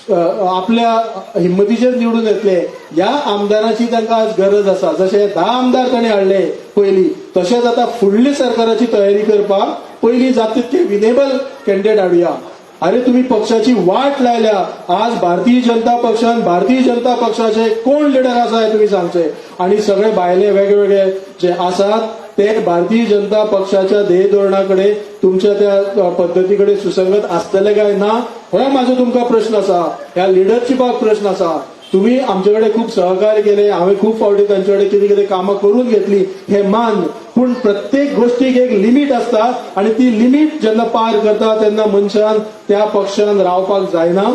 आपल्या हिम्मतीचेर निवडून येतले. ह्या आमदारांची तांकां आज गरज आसा. जशे 10 आमदार ताणें हाडले पयलीं, तशेंच आता फुडली सरकाराची तयारी करपाक पयलीं जाता तितके विनेबल कॅन्डिडेट हाडुया. अरे तुम्ही पक्षाची वाट लायल्या. आज भारतीय जनता पक्षान, भारतीय जनता पक्षाचे कोण लिडर आसा हे तुम्ही सांगचे. आणि सगळे भायले वेगवेगळे जे आसात ते भारतीय जनता पक्षाच्या ध्येय धोरणाकडे, तुमच्या त्या पद्धतीकडे सुसंगत असतले काय ना, हो माझो तुमकां प्रश्न आसा. ह्या लिडरशिपाक प्रश्न आसा. तुम्ही आमच्याकडे खूप सहकार्य केले, हांवें खूप फावटी तांच्याकडे कितें कितें कामां करून घेतली हे मान, पूण प्रत्येक गोष्टीक एक लिमीट आसता. आणि ती लिमीट जेन्ना पार करता तेन्ना मनशान त्या पक्षान रावपाक जायना.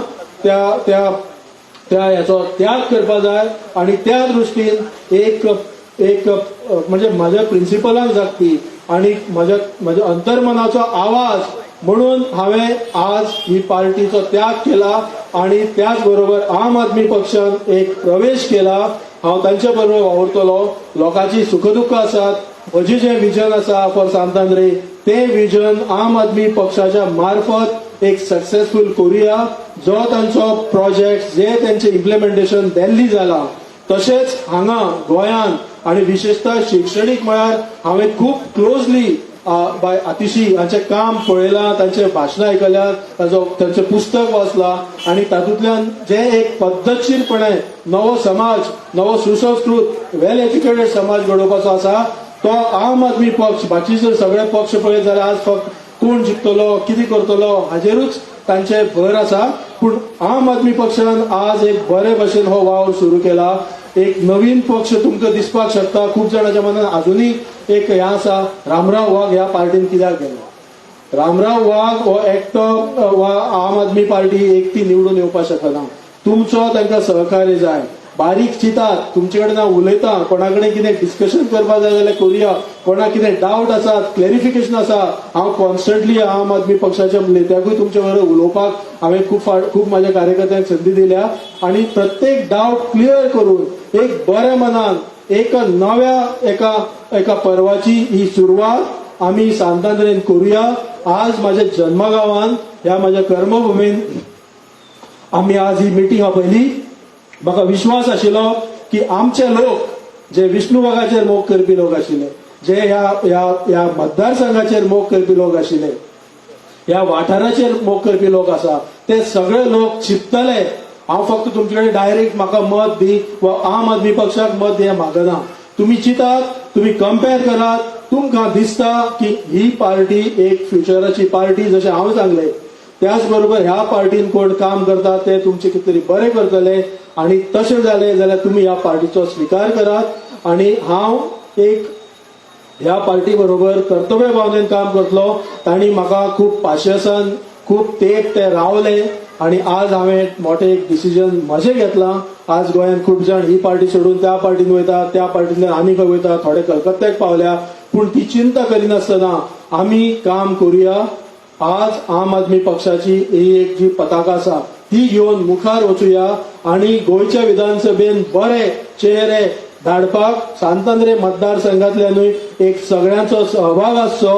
त्या याचो त्याग करपा जाय. आणि त्या दृश्टीन एक म्हणजे माझ्या प्रिन्सिपलांक जागपी आणि माझ्या अंतर्मनाचो आवाज म्हणून हांवें आज ही पार्टीचो त्याग केला. आणि त्याच बरोबर आम आदमी पक्षान एक प्रवेश केला. हांव तांचे बरोबर वावुरतलो. लोकांची सुखदुःख आसात. म्हजें जें विजन आसा फॉर सांतांद्रे, ते विजन आम आदमी पक्षाच्या मार्फत एक सक्सेसफुल करुया. जो तांचो प्रोजेक्ट, जे तेंचे इम्प्लिमेंटेशन दिल्ली जाला, तशेंच हांगा गोंयान आणि विशेषतः शैक्षणीक मळार हांवें खूब क्लोजली बाय आतिशी हांचें काम पळयलां, तांचे भाशणां आयकल्यात, तांचें पुस्तक वाचलां. आणि तातूंतल्यान जे एक पद्धतशीरपणे नवो समाज, नवो सुसंस्कृत, वेल एज्युकेटेड समाज घडोवपाचो आसा, तो आम आदमी पक्ष, बाकी जर सगळे पक्ष पळयत जाल्यार आज फक्त कोण जिखतलो, कितें करतलो हाजेरूच तांचे भर आसा. पूण आम आदमी पक्षान आज एक बरे भशेन हो वावर सुरू केला. एक नवीन पक्ष तुमकां दिसपाक शकता. खूप जाणांच्या मनात अजूनही एक हें आसा, रामराव वाघ ह्या पार्टीन कित्याक गेलो. रामराव वाघ हो एकटो वा आम आदमी पार्टी एकटी निवडून येवपाक शकना. तुमचो तांकां सहकार्य जाय. बारीक चितात, तुमचे कडेन हांव उलयतां, कोणा कडेन कितें डिस्कशन करपाक जाय जाल्यार करुया. कोणाक कितें डावट आसात, क्लॅरिफिकेशन आसा, हांव कॉन्स्टंटली आम आदमी पक्षाच्या नेत्याकूय तुमचे बरोबर उलोवपाक हांवें खूप माझ्या कार्यकर्त्यांक संदी दिल्या. आणि प्रत्येक डावट क्लियर करून एक बऱ्या मनान एक नव्या एका पर्वाची ही सुरवात आमी सांतांद्रेन करुया. आज माझ्या जन्मगांवान, ह्या माझ्या कर्मभूमीन आमी आज ही मिटींग आपयली. म्हाका विश्वास आशिल्लो की आमचे लोक, जे विष्णू वाघाचेर मोग करपी लोक आशिल्ले, जे ह्या मतदारसंघाचेर मोग करपी लोक आशिल्ले, ह्या वाठाराचेर मोग करपी लोक आसा, ते सगळे लोक चिंततले. हांव फक्त तुमचे कडेन डायरेक्ट म्हाका मत दी वा आम आदमी पक्षाक मत दी हें मागना. तुम्ही चिंतात, तुम्ही कंपेर करात, तुमकां दिसता की ही पार्टी एक फ्युचराची पार्टी, जशें हांव सांगलें. त्याच बरोबर ह्या पार्टीन कोण काम करता ते तुमचे कितें तरी बरें करतले. आणि तशें जालें जाल्यार तुम्ही ह्या पार्टीचो स्विकार करात. आणि हांव एक ह्या पार्टी बरोबर कर्तव्य भावनेन काम करतलो. तांणी म्हाका खूप पाशयेसान, खूप तेंप ते रावले. आणि आज हांवें मोठें एक डिसिजन म्हजें घेतलां. आज गोंयांत खूप जाण ही पार्टी सोडून त्या पार्टीन वयता, त्या पार्टींतल्यान आनी खंय वयता, थोडे कलकत्त्याक पावल्या. पूण ती चिंता करिनासतना आमी काम करुया. आज आम आदमी पक्षाची ही एक जी पताका आसा ती घेऊन मुखार वचूया आणि गोयच्या विधानसभेन बरे चेहरे धाडपाक सांतांद्रे मतदारसंघातल्यानूय एक सगळ्यांचो सहभाग आसचो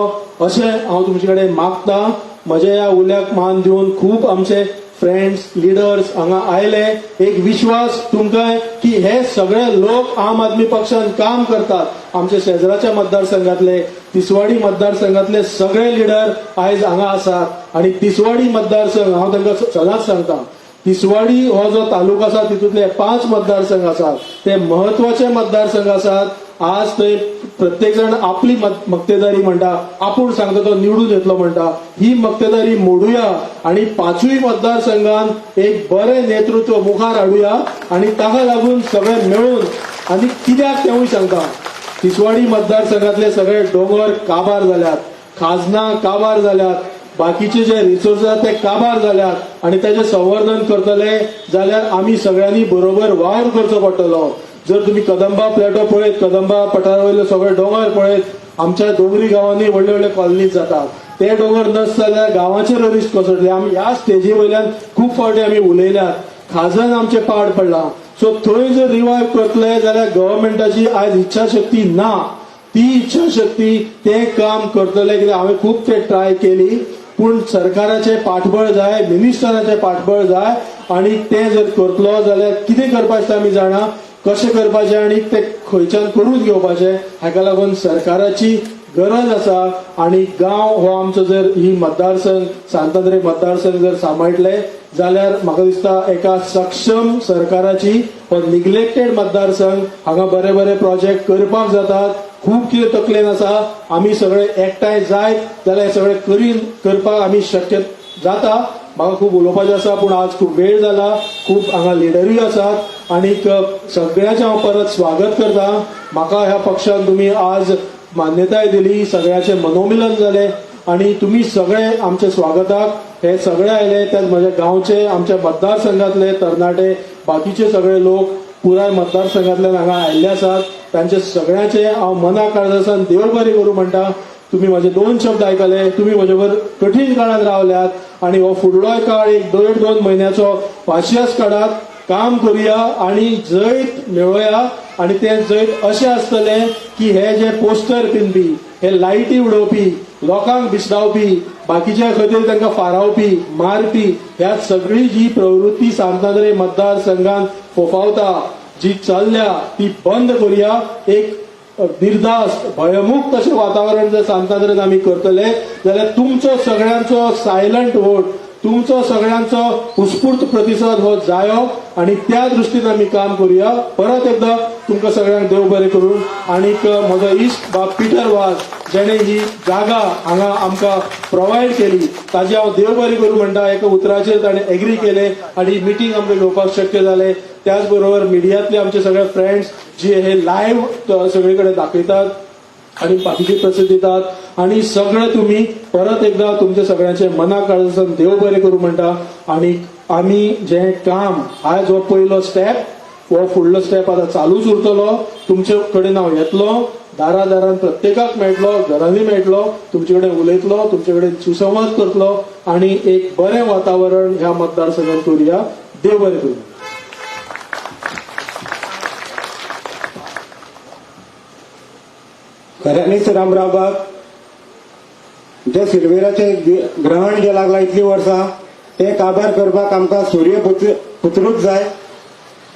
अशें हांव तुमचे कडेन मागतां. म्हज्या ह्या उल्याक मान दिवन खूब आमचे फ्रेंड्स लिडर्स हांगा आयले. एक विश्वास तुमकां की हे सगळे लोक आम आदमी पक्षान काम करतात. आमचे शेजराच्या मतदारसंघातले तिसवाडी मतदारसंघातले सगळे लिडर आयज हांगा आसात आणि तिसवाडी मतदारसंघ हांव तांकां सदांच सांगता तिसवाडी हो जो तालुको आसा तितूंतले 5 मतदारसंघ आसात ते महत्वाचे मतदारसंघ आसात. आज थंय प्रत्येक जण आपली मक्तेदारी म्हणटा आपूण सांगता तो निवडून येतलो म्हणटा. ही मक्तेदारी मोडुया आणि 5य मतदारसंघात एक बरें नेतृत्व मुखार हाडुया आणि ताका लागून सगळे मेळून आनी कित्याक तेवूय सांगता तिसवाडी मतदारसंघातले सगळे दोंगर काबार जाल्यात, खाजना काबार जाल्यात, बाकीचे जे रिसोर्स आसात ते काबार जाल्यात आणि त्याचे संवर्धन करतले जाल्यार आमी सगळ्यांनी बरोबर वावर करचो पडटलो. जर तुम्ही कदंबा प्लॅटो पळयत कदंबा पठारा वयले सगळे दोंगर पळयत आमच्या दोंगरी गांवांनी व्हडले व्हडले कॉलनीज जातात. ते दोंगर नस जाल्यार गांवाचेर रिस्क कोसळटले. आमी ह्या स्टेजी वयल्यान खूब फावटी आमी उलयल्यात. खाजन आमचे पाड पडला. सो थंय जर रिवायव करतले जाल्यार गव्हर्नमेंटाची आयज इच्छाशक्ती ना. ती इच्छाशक्ती ते काम करतले कित्याक हांवें खूब ते ट्राय केली पूण सरकाराचे पाठबळ जाय, मिनिस्टराचे पाठबळ जाय आणि ते जर करतलो जाल्यार कितें करपाचें ते आमी जाणा कशें करपाचें आणि ते खंयच्यान करून घेवपाचें हाका लागून सरकाराची गरज आसा. आणि गांव हो आमचो जर ही मतदारसंघ सांतांद्रे मतदारसंघ जर सांबाळटले जाल्यार म्हाका दिसता एका सक्षम सरकाराची हो निग्लेक्टेड मतदारसंघ हांगा बरे बरे प्रोजेक्ट करपाक जातात. खूब कितें तकलेन आसा आमी सगळे एकठांय जायत जाल्यार हे सगळे करपाक आमी शक्य जाता. म्हाका खूब उलोवपाचें आसा पूण आज खूब वेळ जाला. खूब हांगा लिडरूय आसात आणि सगळ्यांचें हांव परत स्वागत करता. म्हाका ह्या पक्षान तुमी आज मान्यताय दिली, सगळ्याचे मनोमिलन जाले आणि तुम्ही सगळे आमचे स्वागताक हे सगळे आयले. त्यात म्हज्या गांवचे आमच्या मतदारसंघातले तरणाटे बाकीचे सगळे लोक पुराय मतदारसंघातल्यान हांगा आयिल्ले आसात. तांचे सगळ्यांचे हांव मना काळजासान देव बरें करूं म्हणटा. तुम्ही माझे 2 शब्द आयकले. तुम्ही म्हजेवर कठीण काळात रावल्यात आणि हो फुडलोय काळ एक 1.5-2 महिन्याचो पाशियास काढात. काम करूया आणि जैत मेळोया आणि ते जैत अशें आसतले की हे जे पोस्टर पिनपी हे लायटी उडोवपी लोकांक भिसडावपी बाकीच्या खातीर तांकां फारावपी मारपी ह्या सगळी जी प्रवृत्ती सांतांद्रे मतदारसंघात फोफावता जी चल्ल्या ती बंद करूया. एक निर्धास्त भयमुक्त अशें वातावरण जर सांतांद्रेन आमी करतले जाल्यार तुमचो सगळ्यांचो सायलंट वोट तुमचो सगळ्यांचो उत्स्फूर्त प्रतिसाद हो जायो आणि त्या दृष्टीन आमी काम करूया. परत एकदा तुमकां सगळ्यांक देव बरें करून आणि म्हजो इश्ट बाब पिटर वाज जेणे ही जागा हांगा आमकां प्रोवायड केली ताजी हांव देव बरें करूं म्हणटा. एका उतराचेर ताणें एग्री केले आणि मिटींग आमकां घेवपाक शक्य जालें. त्याच बरोबर मिडियांतले आमचे सगळे फ्रेंड्स जे हे लायव्ह सगळे कडेन दाखयतात आणि बाकीची प्रसिद्धी दितात आणि सगळे तुम्ही परत एकदा तुमचे सगळ्यांचे मना काळजासान देव बरें करूं म्हणटा. आणि आमी जे काम हा जो पयलो स्टेप हो फुडलो स्टेप आता चालूच उरतलो. तुमचे कडेन हांव येतलो दारान प्रत्येकाक मेळटलो घरांनी मेळटलो तुमचे कडेन उलयतलो तुमचे कडेन सुसंवाद करतलो आणि एक बरें वातावरण ह्या मतदारसंघात करूया. देव बरें करूं. खऱ्यांनीच रामरावबाग जे सिल्वेराचे ग्रहण जे लागला इतली वर्सां ते काबार करपाक आमकां सूर्य पुत्रूच जाय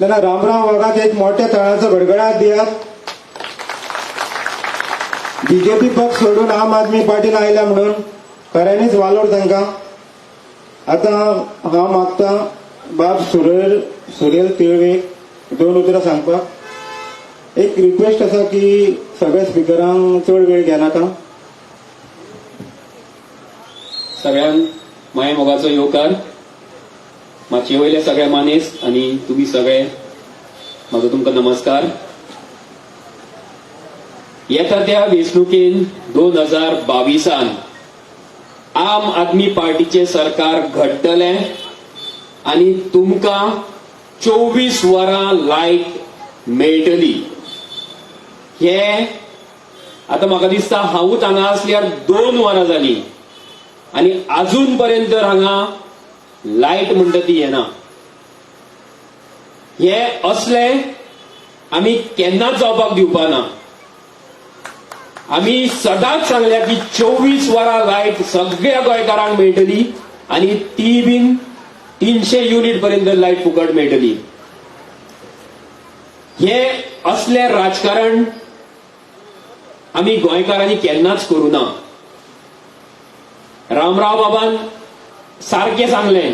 जाल्यार रामराव बागाक एक मोठ्या तळाचो गडगडाट दियात. बीजेपी पक्ष सोडून आम आदमी पार्टीन आयल्या म्हणून खऱ्यांनीच वालोर तांकां. आतां हांव मागतां बाब सुरेल तिळवे 2 उतरां सांगपाक. एक रिक्वेस्ट आसा की सगळ्या स्पिकरांक चड वेळ घेनाका. सगळ्यांक माये मोगाचो येवकार. मातशे वयले सगळे मानेस आणि तुम्ही सगळे म्हाजो तुमकां नमस्कार. येता त्या वेंचणुकेन 2022 आम आदमी पार्टीचे सरकार घडटले आणि तुमकां 24 वरां लायट मेळटली. हे आता म्हाका दिसता हांवूच हांगा आसल्यार 2 वरां जाली आणि अजून पर्यंत हांगा लायट म्हणटा ती येना. हे असले आमी केन्नाच जावपाक दिवपाना. आमी सदांच सांगल्या की 24 वरां लायट सगळ्या गोंयकारांक मेळटली आनी ती बीन 300 युनिट पर्यंत लायट फुकट मेळटली. हे असले राजकारण आमी गोंयकारांनी केन्नाच करूना. रामराव बाबान सारखे सांगले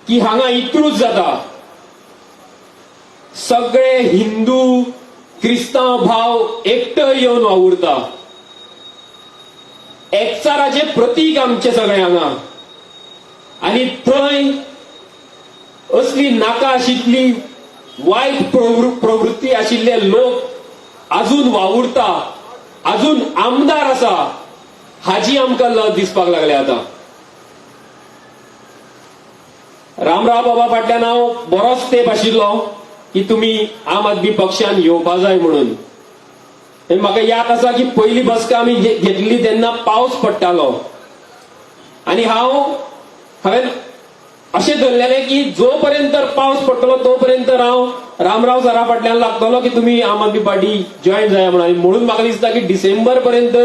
की हांगा इतरूच जाता. सगळे हिंदू क्रिस्तांव भाव एकठांय येवन वावुरता. एकचाराचे प्रतीक आमचे सगळे हांगा. आनी थंय असली नाका आशिल्ली वायट प्रवृत्ती आशिल्ले लोक अजून वावुरता, अजून आमदार आसा, हाची आमकां लज दिसपाक लागले आता. रामराव बाबा फाटल्यान हांव बरोच तेंप आशिल्लो की तुमी आम आदमी पक्षान येवपा जाय म्हणून. म्हाका याद आसा की पयली बसका आमी घेतली तेन्ना पावस पडटालो आनी हांवें अशें धरलेलें की जो पर्यंत पावस पडटलो तो पर्यंत हांव रामराव सरा फाटल्यान लागतलो की तुमी आम आदमी पार्टी जॉयन जाया म्हणून. म्हणून म्हाका दिसता की डिसेंबर पर्यंत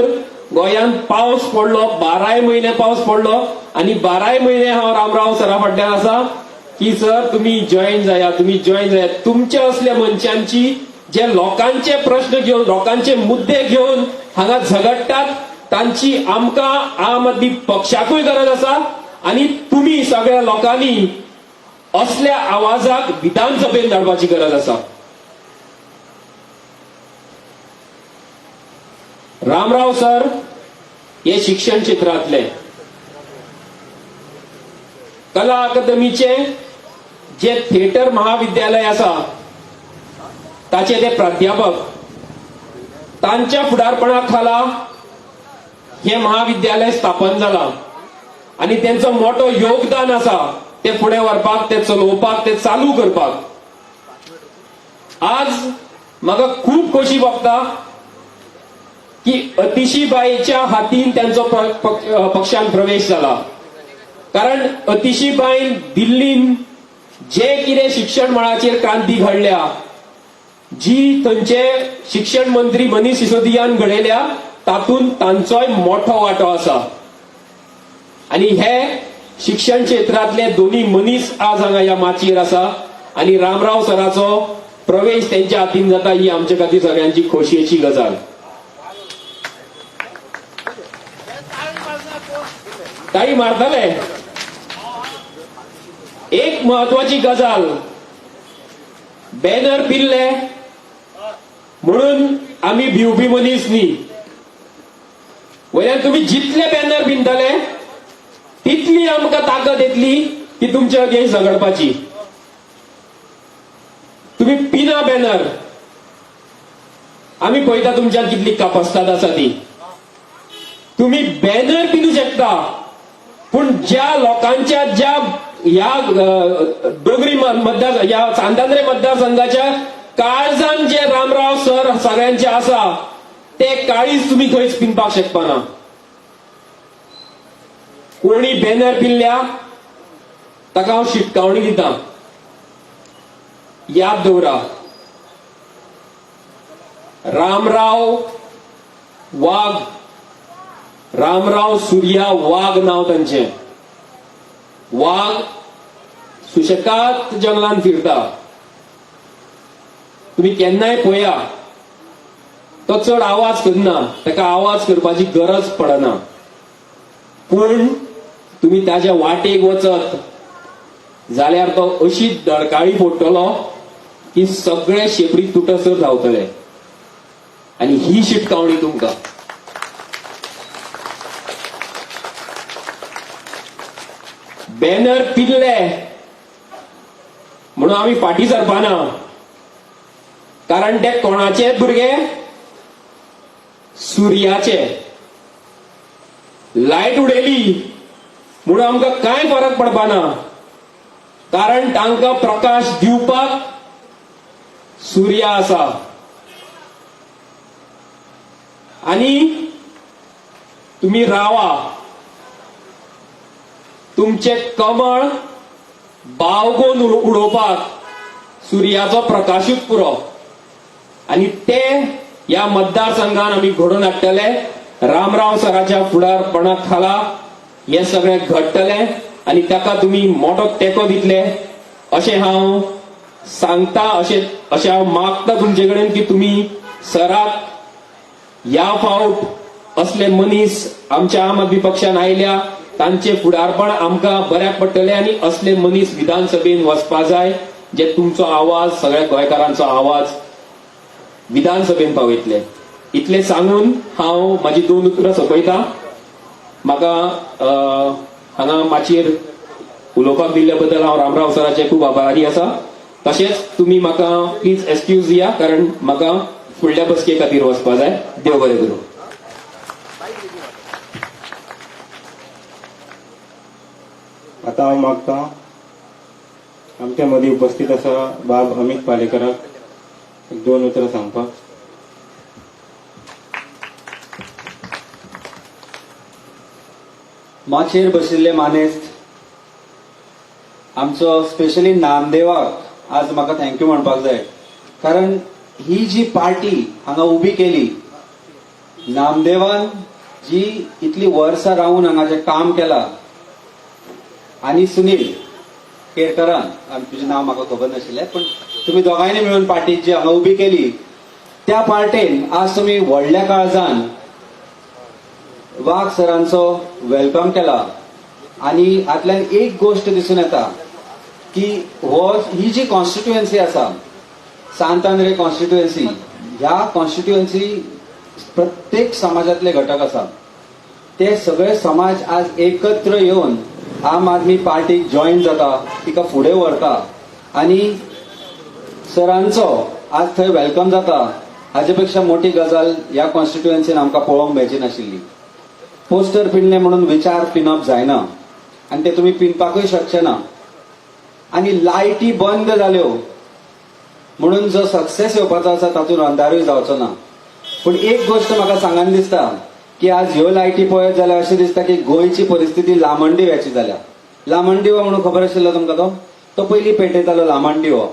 गोंयांत पावस पडलो, 12 म्हयने पावस पडलो आनी 12 म्हयने हांव रामराव सरा फाटल्यान आसा की सर तुमी जॉयन जाया, तुमी जॉयन जाया. तुमच्या असल्या मनशांची जे लोकांचे प्रश्न घेवन, लोकांचे मुद्दे घेवन हांगा झगडटात, तांची आमकां आम आदमी पक्षाकूय गरज आसा आनी तुमी सगळ्या लोकांनी असल्या आवाजाक विधानसभेत धाडपाची गरज आसा. रामराव सर हे शिक्षण क्षेत्रातले कला अकादमीचे जे थिएटर महाविद्यालय आसा ताचे ते प्राध्यापक. तांच्या फुडारपणा खाला हे महाविद्यालय स्थापन जाला आणि त्यांचं मोठं योगदान आसा ते फुडें व्हरपाक, ते चलोवपाक, ते चालू करपाक. आज म्हाका खूब खोशी भोगता की अतिशीबाईच्या हातीन त्यांचो पक्षान प्रवेश जाला. कारण अतिशीबाईन दिल्लीन जे कितें शिक्षण मळाचेर क्रांती घडल्या, जी थंयचे शिक्षण मंत्री मनीष सिसोदियान घडयल्या, तातूंत तांचोय मोठो वांटो आसा. आनी हे शिक्षण क्षेत्रातले दोन्ही मनीस आज हांगा ह्या माचयेर आसा आनी रामराव सराचो प्रवेश त्यांच्या हातीन जाता ही आमच्या खातीर सगळ्यांची खोशयेची गजाल. ताळी मारतले. एक महत्वाची गजाल, बॅनर पिल्ले म्हणून आम्ही भिवपी मनीस न्ही. वयल्यान तुम्ही जितले बॅनर पिंतले तितली आमकां ताकद येतली की तुमच्या अगेन्स्ट झगडपाची. तुम्ही पिना बॅनर, आम्ही पळयता तुमच्यात कितली कापासतात आसा ती. तुम्ही बॅनर पिनू शकता पूण ज्या लोकांच्या, ज्या ह्या डोगरी मतदार, ह्या चांदांद्रे मतदारसंघाच्या काळजान जे रामराव सर सगळ्यांचे आसा ते काळीज तुम्ही खंयच पिनपाक शकपाना. कोणी बॅनर पिल्ल्या ताका हांव शिटकावणी दिता. याद दवरा, रामराव वाघ, रामराव सुर्या वाघ नाव तांचें. वाघ सुशेगाद जंगलांत फिरता. तुम्ही केन्नाय पळया, तो चड आवाज करना, ताका आवाज करपाची गरज पडना. पूण तुम्ही ताच्या वाटेक वचत जाल्यार तो अशी धडकाळी फोडटलो की सगळे शेपडी तुटसर धांवतले. आनी ही शिटकावणी तुमकां. बॅनर पिल्ले म्हणून आम्ही फाटी सरपाना. कारण ते कोणाचे भुरगे? सुर्याचे. लायट उडयली म्हणून आमकां कांय फरक पडपाना. कारण तांकां प्रकाश दिवपाक सुर्या आसा. आनी तुम्ही रावा, तुमचे कमळ बावगोवन उडोवपाक सुर्याचो प्रकाशूच पुरो आणि ते ह्या मतदारसंघात आमी घडोवन हाडटले. रामराव सराच्या फुडारपणा खाला हे सगळें घडटले आणि ताका तुम्ही मोठो तेंको दितले अशें हांव सांगता. अशें हांव मागता तुमचे कडेन की तुम्ही सराक ह्या फावट असले मनीस आमच्या आम आदमी पक्षान आयल्या तांचे फुडारपण आमकां बऱ्याक पडटले आणि असले मनीस विधानसभेन वचपा जाय जे तुमचो आवाज सगळ्या गोंयकारांचो आवाज विधानसभेन पावयतले. इतले सांगून हांव म्हाजी 2 उतरां सोंपयता. म्हाका हांगा माचयेर उलोवपाक दिल्ल्या बद्दल हांव रामराव सराचे खूब आभारी आसा. तशेंच तुमी म्हाका प्लीज एक्सक्यूज दिया कारण म्हाका फुडल्या बसके खातीर वचपा जाय. देव बरें करूं. आता हांव मागता आमच्या मदीं उपस्थित आसा बाब अमित पालेकराक 2 उतरां सांगपाक. माचयेर बशिल्ले मानेस्त आमचो स्पेशली नामदेवाक आज म्हाका थँक्यू म्हणपाक जाय कारण ही जी पार्टी हांगा उबी केली नामदेवान जी इतली वर्सां रावून हांगा जें काम केलां आनी सुनील केरकरान तुजें नांव म्हाका खबर नाशिल्लें पण तुमी दोगांयनी मेळून पार्टी जी हांगा उबी केली त्या पार्टेन आज तुमी व्हडल्या काळजान वाघ सरांचो वेलकम केला आणि हातल्यान एक गोष्ट दिसून येता की ही जी कॉन्स्टिट्युएन्सी आसा सांत आंद्रे कॉन्स्टिट्युएन्सी ह्या कॉन्स्टिट्युएन्सी प्रत्येक समाजातले घटक आसा ते सगळे समाज आज एकत्र येवन आम आदमी पार्टीक जॉईन जाता तिका फुडें व्हरता आणि सरांचो आज थंय वेलकम जाता हाचे पेक्षा मोठी गजाल ह्या कॉन्स्टिट्युएन्सीन आमकां पळोवंक मेळची नाशिल्ली. पोस्टर पिनले म्हणून विचार पिनप जायना आणि ते तुम्ही पिनपाकूय शकचे ना आणि लायटी बंद जाल्यो म्हणून जो सक्सेस येवपाचो आसा तातूंत अंधारूय जावचो ना. पूण एक गोष्ट म्हाका सांगान दिसता की आज ह्यो लायटी पळयत जाल्यार अशें दिसता की गोंयची परिस्थिती लामणदिव्याची जाल्या. लामणदिवो म्हणून खबर आशिल्लो तुमकां तो पयलीं पेटयतालो लामणदिवो.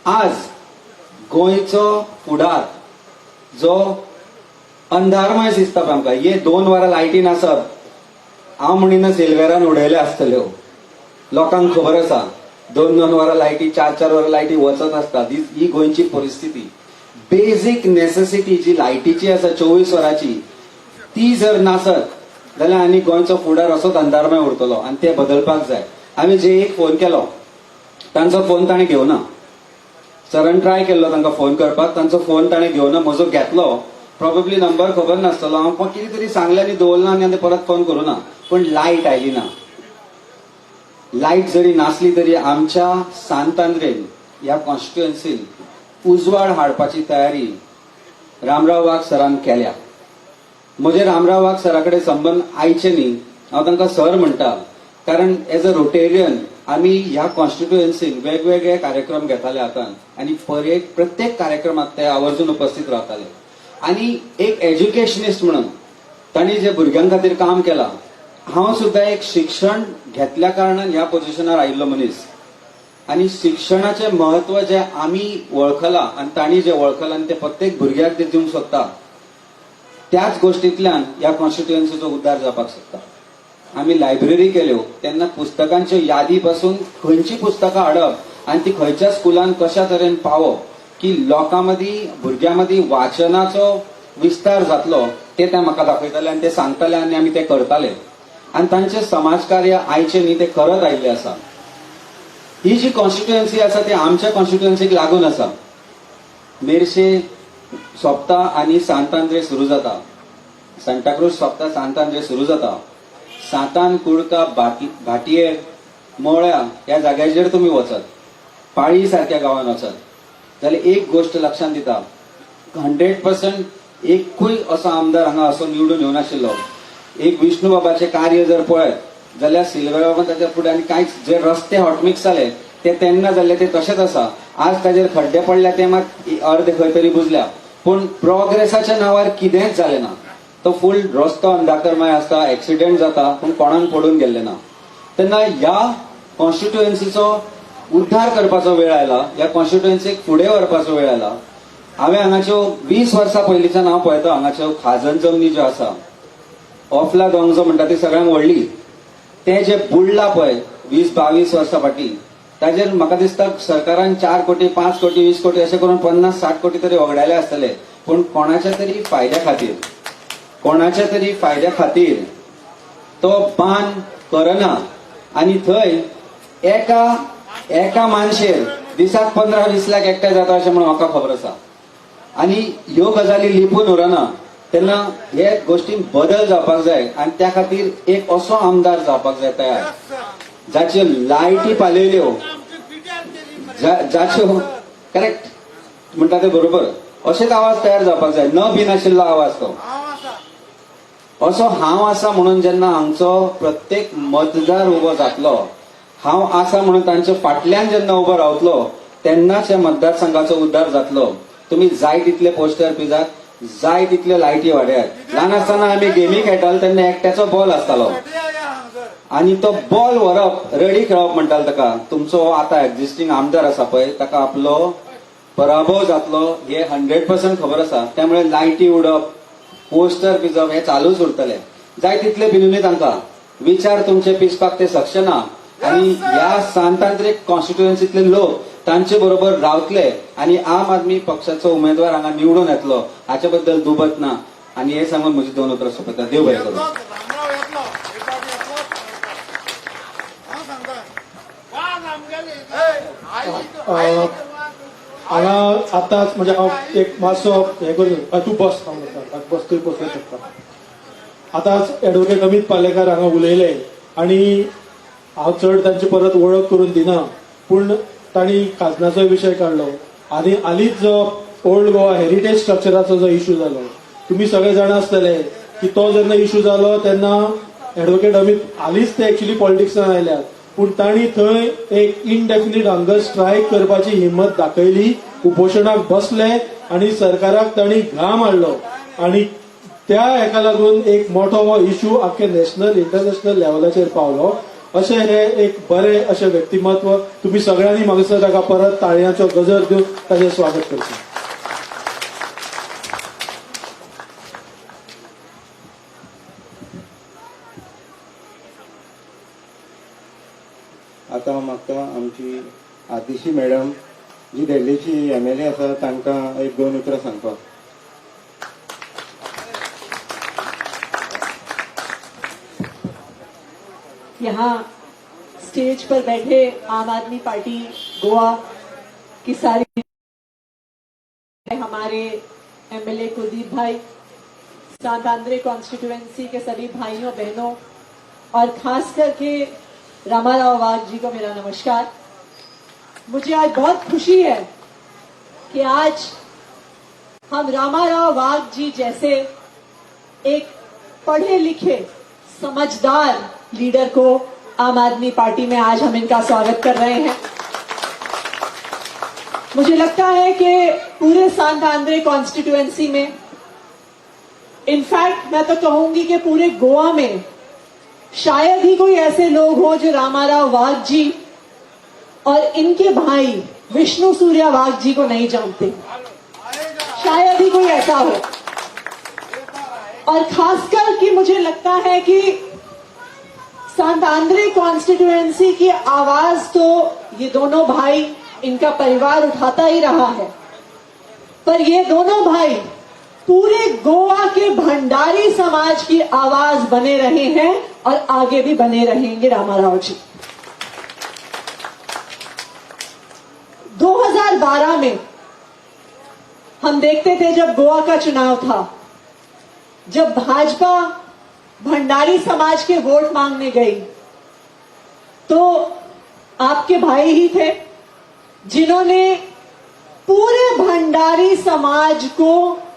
आज गोंयचो फुडार जो अंधारमय दिसता पळय आमकां हे 2 वरां लायटी नासप हांव म्हणिना सिल्वेरान उडयले आसतल्यो लोकांक खबर आसा 2-2 वरां लायटी 4-4 वरां लायटी वचत आसता. ही गोंयची परिस्थिती. बेसिक नेसेसिटी जी लायटीची आसा 24 वरांची ती जर नासत जाल्यार आनी गोंयचो फुडार असोच अंधारमय उरतलो आनी ते बदलपाक जाय. हांवें जे एक फोन केलो तांचो फोन ताणें घेवना. सरान ट्राय केल्लो तांकां फोन करपाक तांचो फोन ताणें घेवना. म्हजो घेतलो प्रॉबेबली नंबर खबर नासतलो हांव कितें तरी सांगलें आनी दवरना आनी परत फोन करूं ना. पण लायट आयली ना. लायट जरी नासली तरी आमच्या सांत आंद्रेन ह्या कॉन्स्टिट्युएन्सीन उजवाड हाडपाची तयारी रामराव वाघ सरान केल्या. म्हजे रामराव वाघ सरा कडेन संबंद आयचे न्ही हांव तांकां सर म्हणटा कारण एज अ रोटेरियन आमी ह्या कॉन्स्टिट्युएन्सीन वेगवेगळे कार्यक्रम घेताले हातान आनी प्रत्येक कार्यक्रमात ते आवर्जून उपस्थित रावताले. आणि एक एज्युकेशनिस्ट म्हणून तांणी जे भुरग्यां खातीर काम केलां हांव सुद्दां एक शिक्षण घेतल्या कारणान ह्या पोझिशनार आयिल्लो मनीस आणि शिक्षणाचे महत्व जे आमी वळखलां आनी तांणी जे वळखलां ते प्रत्येक भुरग्याक ते दिवंक सोदता त्याच गोष्टींतल्यान ह्या कॉन्स्टिट्युएन्सीचो उद्धार जावपाक शकता. आमी लायब्ररी केल्यो तेन्ना पुस्तकांच्यो यादी पासून खंयची पुस्तकां हाडप आनी ती खंयच्या स्कुलान कशा तरेन पावप की लोकां मदीं भुरग्यां मदीं वाचनाचो विस्तार जातलो ते म्हाका दाखयताले आनी ते सांगताले आनी आमी ते करताले आनी तांचे समाजकार्य आयचे न्ही ते करत आयिल्ले आसा. ही जी कॉन्स्टिट्युएन्सी आसा ती आमच्या कॉन्स्टिट्युएन्सीक लागून आसा. मेर्शे सोंपता आनी सांत आंद्रे सुरू जाता. सांताक्रूज सोंपता सांत आंद्रे सुरू जाता. सातान कुडका भाटयेर मोळ्या ह्या जाग्याचेर तुमी वचत पाळी सारक्या गांवांत वचत जाल्यार एक गोष्ट लक्षांत दिता 100% एकूय असो आमदार हांगा असो निवडून येवनाशिल्लो. एक विष्णू बाबाचे कार्य जर पळयत जाल्यार सिल्वर बाबा ताच्या फुडें आनी कांयच जे रस्ते हॉटमिक्स जाले ते तेन्ना जाल्ले ते तशेंच आसा. आज ताजेर खड्डे पडल्या ते मात अर्दे खंय तरी बुजल्या पूण प्रोग्रेसाच्या नांवार कितेंच जालें ना. तो फूल रस्तो अंधाकरमय आसता एक्सिडेंट जाता पूण कोणाक पडून गेल्ले ना. तेन्ना ह्या कॉन्स्टिट्युएन्सीचो उद्धार करपाचो वेळ आयला, ह्या कॉन्स्टिट्युएन्सीक फुडें व्हरपाचो वेळ आयला. हांवें हांगाच्यो 20 वर्सां पयलींच्यान हांव पळयता हांगाच्यो खाजन जमनी ज्यो आसा, ऑफला दोंग जो म्हणटा ती सगळ्यांक व्हडली, ते जे बुडला पळय 20-22 वर्सां फाटीं, ताजेर म्हाका दिसता सरकारान 4 कोटी 5 कोटी 20 कोटी अशें करून 50-60 कोटी तरी वगडायले आसतले. पूण कोणाच्या तरी फायद्या खातीर तो बांद करना आनी थंय एका मानशेर दिसाक 15-20 लाख एकठांय जाता अशें म्हणून म्हाका खबर आसा. आनी ह्यो गजाली लिपून उरना. तेन्ना हे गोष्टीन बदल जावपाक जाय आनी त्या खातीर एक असो आमदार जावपाक जाय तयार, जाच्यो लायटी पालयल्यो, जाच्यो करेक्ट म्हणटा ते बरोबर अशेच आवाज तयार जावपाक जाय, न भिनाशिल्लो आवाज तो. असो हांव आसा म्हणून जेन्ना हांगचो प्रत्येक मतदार उबो जातलो, हांव आसा म्हणून तांच्या फाटल्यान जेन्ना उबो रावतलो, तेन्नाच ह्या मतदारसंघाचो उद्धार जातलो. तुमी जाय तितले पोस्टर पिजात, जाय तितल्यो लायटी वाड्यात. ल्हान आसतना आमी गेमी खेळटाले तेन्ना एकट्याचो बॉल आसतालो आनी तो बॉल व्हरप, रडी खेळप म्हणटाले ताका. तुमचो आतां एक्झिस्टिंग आमदार आसा पळय, ताका आपलो पराभव जातलो हे 100% खबर आसा. त्यामुळे लायटी उडप, पोस्टर पिजप हे चालूच उरतले. जाय तितले भिवूनी तांकां विचार तुमचे पिसपाक ते सक्षना. आनी ह्या सांतांत्रीक कॉन्स्टिट्युएन्सीतले लोक तांचे बरोबर रावतले आनी आम आदमी पक्षाचो उमेदवार हांगा निवडून येतलो हाचे बद्दल दुबत ना. आनी हे सांगून म्हजी 2 उतरां सोंपयता. देव बरें करूं. हांगा आतांच म्हणजे हांव एक मातसो हे करून तूं बस बस थंय बसू शकता. आतांच एडवोकेट अमित पालेकार हांगा उलयले आनी हांव चड तांची परत वळख करून दिना, पूण तांणी खाजनाचो विशय काडलो आनी हालींच जो ओल्ड गोवा हेरिटेज स्ट्रक्चराचो जो इश्यू जालो, तुमी सगळे जाण आसतले की तो जेन्ना इश्यू जालो तेन्ना एडवोकेट अमित हालींच ते एक्चुअली पॉलिटिक्सान आयल्यात, पूण तांणी थंय एक इनडेफिनीट हंगर स्ट्रायक करपाची हिंमत दाखयली, उपोशणाक बसले आनी सरकाराक तांणी घाम हाडलो. आनी त्या हेका लागून एक मोठो हो इश्यू आख्खे नॅशनल इंटरनॅशनल लेवलाचेर पावलो. अशें हे एक बरें अशें व्यक्तिमत्व. तुमी सगळ्यांनी म्हाका दिसता ताका परत ताळयांचो गजर दिवन ताचें स्वागत करचें. आता म्हाका आमची आतिशी मॅडम जी दिल्लीची MLA आसा तांकां 1-2 उतरां सांगपाक. यहाँ स्टेज पर बैठे आम आदमी पार्टी गोवा की सारी हमारे MLA कुलदीप भाई, सांत आंद्रे कॉन्स्टिट्यूएंसी के सभी भाइयों बहनों और खास करके रामाराव वाघ जी को मेरा नमस्कार. मुझे आज बहुत खुशी है कि आज हम रामाराव वाघ जी जैसे एक पढ़े लिखे समझदार लीडर को आम आदमी पार्टी में आज हम इनका स्वागत कर रहे हैं. मुझे लगता है कि पूरे सांत आंद्रे कॉन्स्टिट्यूएंसी में, इनफैक्ट मैं तो कहूंगी कि पूरे गोवा में शायद ही कोई ऐसे लोग हो जो रामाराव वाघ जी और इनके भाई विष्णु सूर्या वाघ जी को नहीं जानते. शायद ही कोई ऐसा हो. और खासकर कि मुझे लगता है कि सांत आंद्रे कॉन्स्टिट्यूएंसी की आवाज तो ये दोनों भाई, इनका परिवार उठाता ही रहा है, पर ये दोनों भाई पूरे गोवा के भंडारी समाज की आवाज बने रहे हैं और आगे भी बने रहेंगे. रामाराव जी 2012 में हम देखते थे जब गोवा का चुनाव था, जब भाजपा भंडारी समाज के वोट मांगने गई तो आपके भाई ही थे जिन्होंने पूरे भंडारी समाज को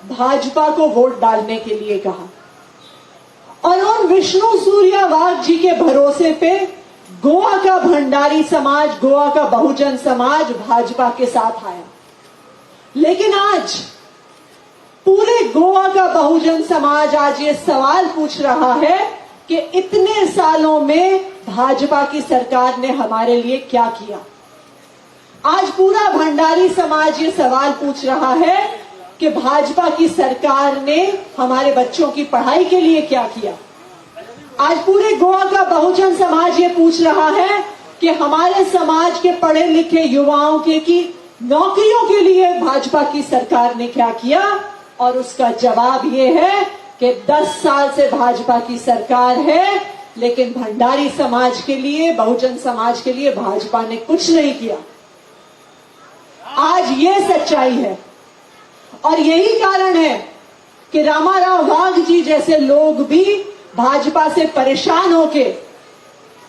भाजपा को वोट डालने के लिए कहा. और उन विष्णु सूर्या वाघ जी के भरोसे पे गोवा का भंडारी समाज, गोवा का बहुजन समाज भाजपा के साथ आया. लेकिन आज पूरे गोवा का बहुजन समाज आज ये सवाल पूछ रहा है कि इतने सालों में भाजपा की सरकार ने हमारे लिए क्या किया। आज पूरा भंडारी समाज ये सवाल पूछ रहा है कि भाजपा की सरकार ने हमारे बच्चों की पढ़ाई के लिए क्या किया। आज पूरे गोवा का बहुजन समाज ये पूछ रहा है कि हमारे समाज के पढ़े लिखे युवाओं के की नौकरियों के लिए भाजपा की सरकार ने क्या किया। और उसका जवाब ये है कि 10 साल से भाजपा की सरकार है, लेकिन भंडारी समाज के लिए, बहुजन समाज के लिए भाजपा ने कुछ नहीं किया। आज ये सच्चाई है और यही कारण है कि रामाराव वाघ जी जैसे लोग भी भाजपा से परेशान होके,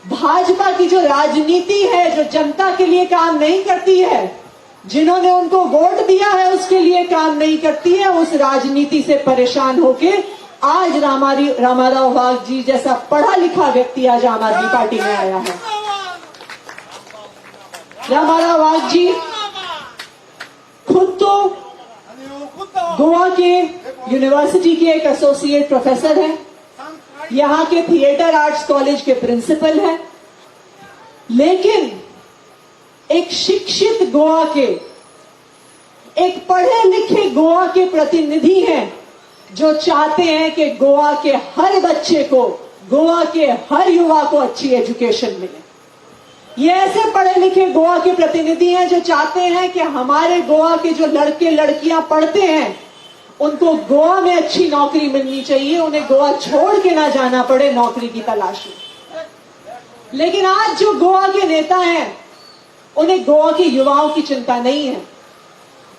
भाजपा की जो राजनीति है, जो जनता के लिए काम नहीं करती है, जिन्होंने उनको वोट दिया है उसके लिए काम नहीं करती है, उस राजनीति से परेशान होके आज रामाराव वाघ जी जैसा पढ़ा लिखा व्यक्ति आज आम आदमी पार्टी में आया है। रामाराव वाघ जी खुद तो गोवा के यूनिवर्सिटी के एक एसोसिएट प्रोफेसर हैं, यहाँ के थिएटर आर्ट्स कॉलेज के प्रिंसिपल हैं, लेकिन एक शिक्षित गोवा के, एक पढ़े लिखे गोवा के प्रतिनिधि हैं जो चाहते हैं कि गोवा के हर बच्चे को, गोवा के हर युवा को अच्छी एजुकेशन मिले। ये ऐसे पढ़े लिखे गोवा के प्रतिनिधि हैं जो चाहते हैं कि हमारे गोवा के जो लड़के लड़कियां पढ़ते हैं उनको गोवा में अच्छी नौकरी मिलनी चाहिए, उन्हें गोवा छोड़ के ना जाना पड़े नौकरी की तलाश में। लेकिन आज जो गोवा के नेता हैं उन्हें गोवा के युवाओं की चिंता नहीं है,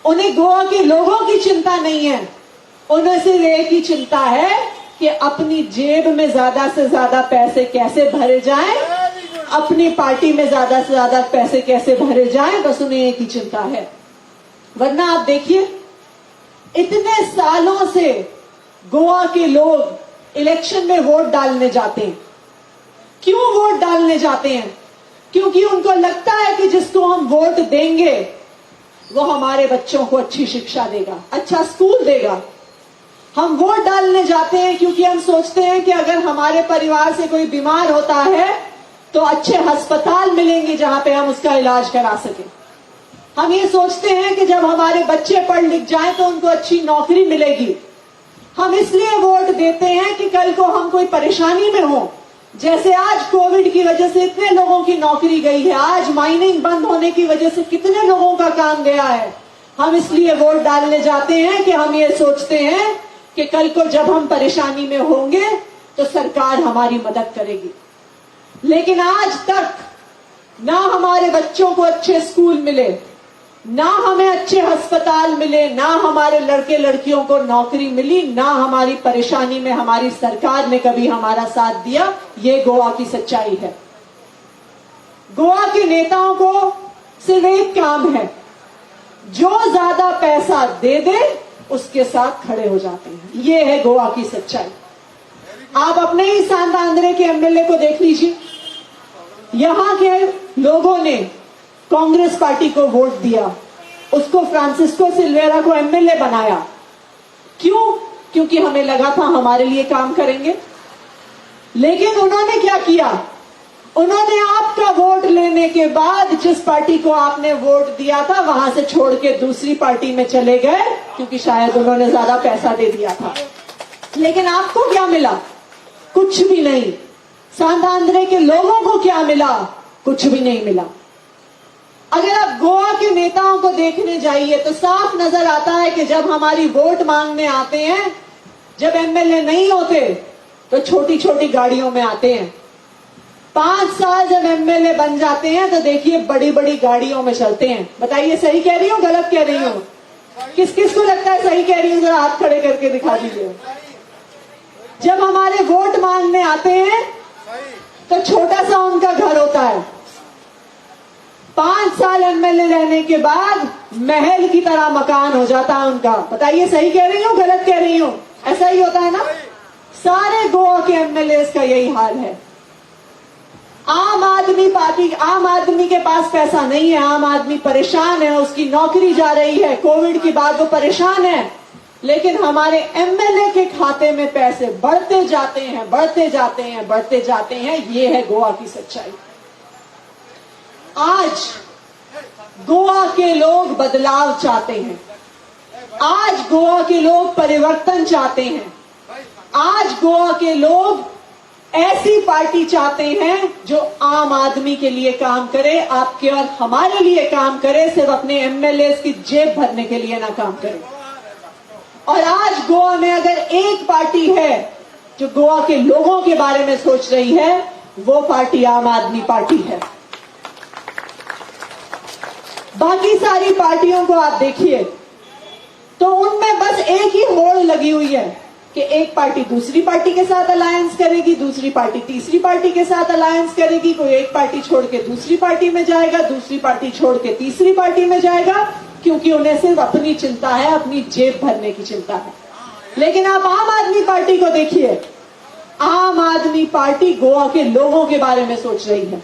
उन्हें गोवा के लोगों की चिंता नहीं है, उन्हें सिर्फ एक ही चिंता है कि अपनी जेब में ज्यादा से ज्यादा पैसे कैसे भरे जाएं, अपनी पार्टी में ज्यादा से ज्यादा पैसे कैसे भरे जाएं, बस उन्हें एक ही चिंता है। वरना आप देखिए, इतने सालों से गोवा के लोग इलेक्शन में वोट डालने जाते हैं। क्यों वोट डालने जाते हैं? क्योंकि उनको लगता है कि जिसको हम वोट देंगे वो हमारे बच्चों को अच्छी शिक्षा देगा, अच्छा स्कूल देगा। हम वोट डालने जाते हैं क्योंकि हम सोचते हैं कि अगर हमारे परिवार से कोई बीमार होता है तो अच्छे अस्पताल मिलेंगे जहां पे हम उसका इलाज करा सकें। हम ये सोचते हैं कि जब हमारे बच्चे पढ़ लिख जाएं तो उनको अच्छी नौकरी मिलेगी। हम इसलिए वोट देते हैं कि कल को हम कोई परेशानी में हो, जैसे आज कोविड की वजह से इतने लोगों की नौकरी गई है, आज माइनिंग बंद होने की वजह से कितने लोगों का काम गया है। हम इसलिए वोट डालने जाते हैं कि हम ये सोचते हैं कि कल को जब हम परेशानी में होंगे तो सरकार हमारी मदद करेगी। लेकिन आज तक ना हमारे बच्चों को अच्छे स्कूल मिले, ना हमें अच्छे अस्पताल मिले, ना हमारे लड़के लड़कियों को नौकरी मिली, ना हमारी परेशानी में हमारी सरकार ने कभी हमारा साथ दिया। ये गोवा की सच्चाई है। गोवा के नेताओं को सिर्फ एक काम है, जो ज्यादा पैसा दे दे उसके साथ खड़े हो जाते हैं। ये है गोवा की सच्चाई। आप अपने ही सांतांद्रे के एमएलए को देख लीजिए, यहां के लोगों ने कांग्रेस पार्टी को वोट दिया, उसको फ्रांसिस्को सिल्वेरा को एमएलए बनाया। क्यों? क्योंकि हमें लगा था हमारे लिए काम करेंगे। लेकिन उन्होंने क्या किया? उन्होंने आपका वोट लेने के बाद जिस पार्टी को आपने वोट दिया था वहां से छोड़ के दूसरी पार्टी में चले गए, क्योंकि शायद उन्होंने ज्यादा पैसा दे दिया था। लेकिन आपको क्या मिला? कुछ भी नहीं। सांतांद्रे के लोगों को क्या मिला? कुछ भी नहीं मिला। अगर आप गोवा के नेताओं को देखने जाइए तो साफ नजर आता है कि जब हमारी वोट मांगने आते हैं, जब एमएलए नहीं होते तो छोटी छोटी गाड़ियों में आते हैं। 5 साल जब एमएलए बन जाते हैं तो देखिए बड़ी बड़ी गाड़ियों में चलते हैं। बताइए सही कह रही हूं, गलत कह रही हूं? किस किस को लगता है सही कह रही हूं? जरा हाथ खड़े करके दिखा दीजिए। जब हमारे वोट मांगने आते हैं तो छोटा सा उनका घर होता है। 5 साल एमएलए रहने के बाद महल की तरह मकान हो जाता है उनका। बताइए सही कह रही हूं, गलत कह रही हूं? ऐसा ही होता है ना? सारे गोवा के एमएलए का यही हाल है। आम आदमी पार्टी, आम आदमी के पास पैसा नहीं है, आम आदमी परेशान है, उसकी नौकरी जा रही है, कोविड के बाद वो परेशान है। लेकिन हमारे एमएलए के खाते में पैसे बढ़ते जाते हैं, बढ़ते जाते हैं, बढ़ते जाते हैं। ये है गोवा की सच्चाई। आज गोवा के लोग बदलाव चाहते हैं। आज गोवा के लोग परिवर्तन चाहते हैं। आज गोवा के लोग ऐसी पार्टी चाहते हैं जो आम आदमी के लिए काम करे, आपके और हमारे लिए काम करे, सिर्फ अपने एमएलए की जेब भरने के लिए ना काम करे। और आज गोवा में अगर एक पार्टी है जो गोवा के लोगों के बारे में सोच रही है, वो पार्टी आम आदमी पार्टी है। बाकी सारी पार्टियों को आप देखिए तो उनमें बस एक ही होड़ लगी हुई है कि एक पार्टी दूसरी पार्टी के साथ अलायंस करेगी, दूसरी पार्टी तीसरी पार्टी के साथ अलायंस करेगी, कोई एक पार्टी छोड़ के दूसरी पार्टी में जाएगा, दूसरी पार्टी छोड़ के तीसरी पार्टी में जाएगा, क्योंकि उन्हें सिर्फ अपनी चिंता है, अपनी जेब भरने की चिंता है। लेकिन आप आम आदमी पार्टी को देखिए, आम आदमी पार्टी गोवा के लोगों के बारे में सोच रही है।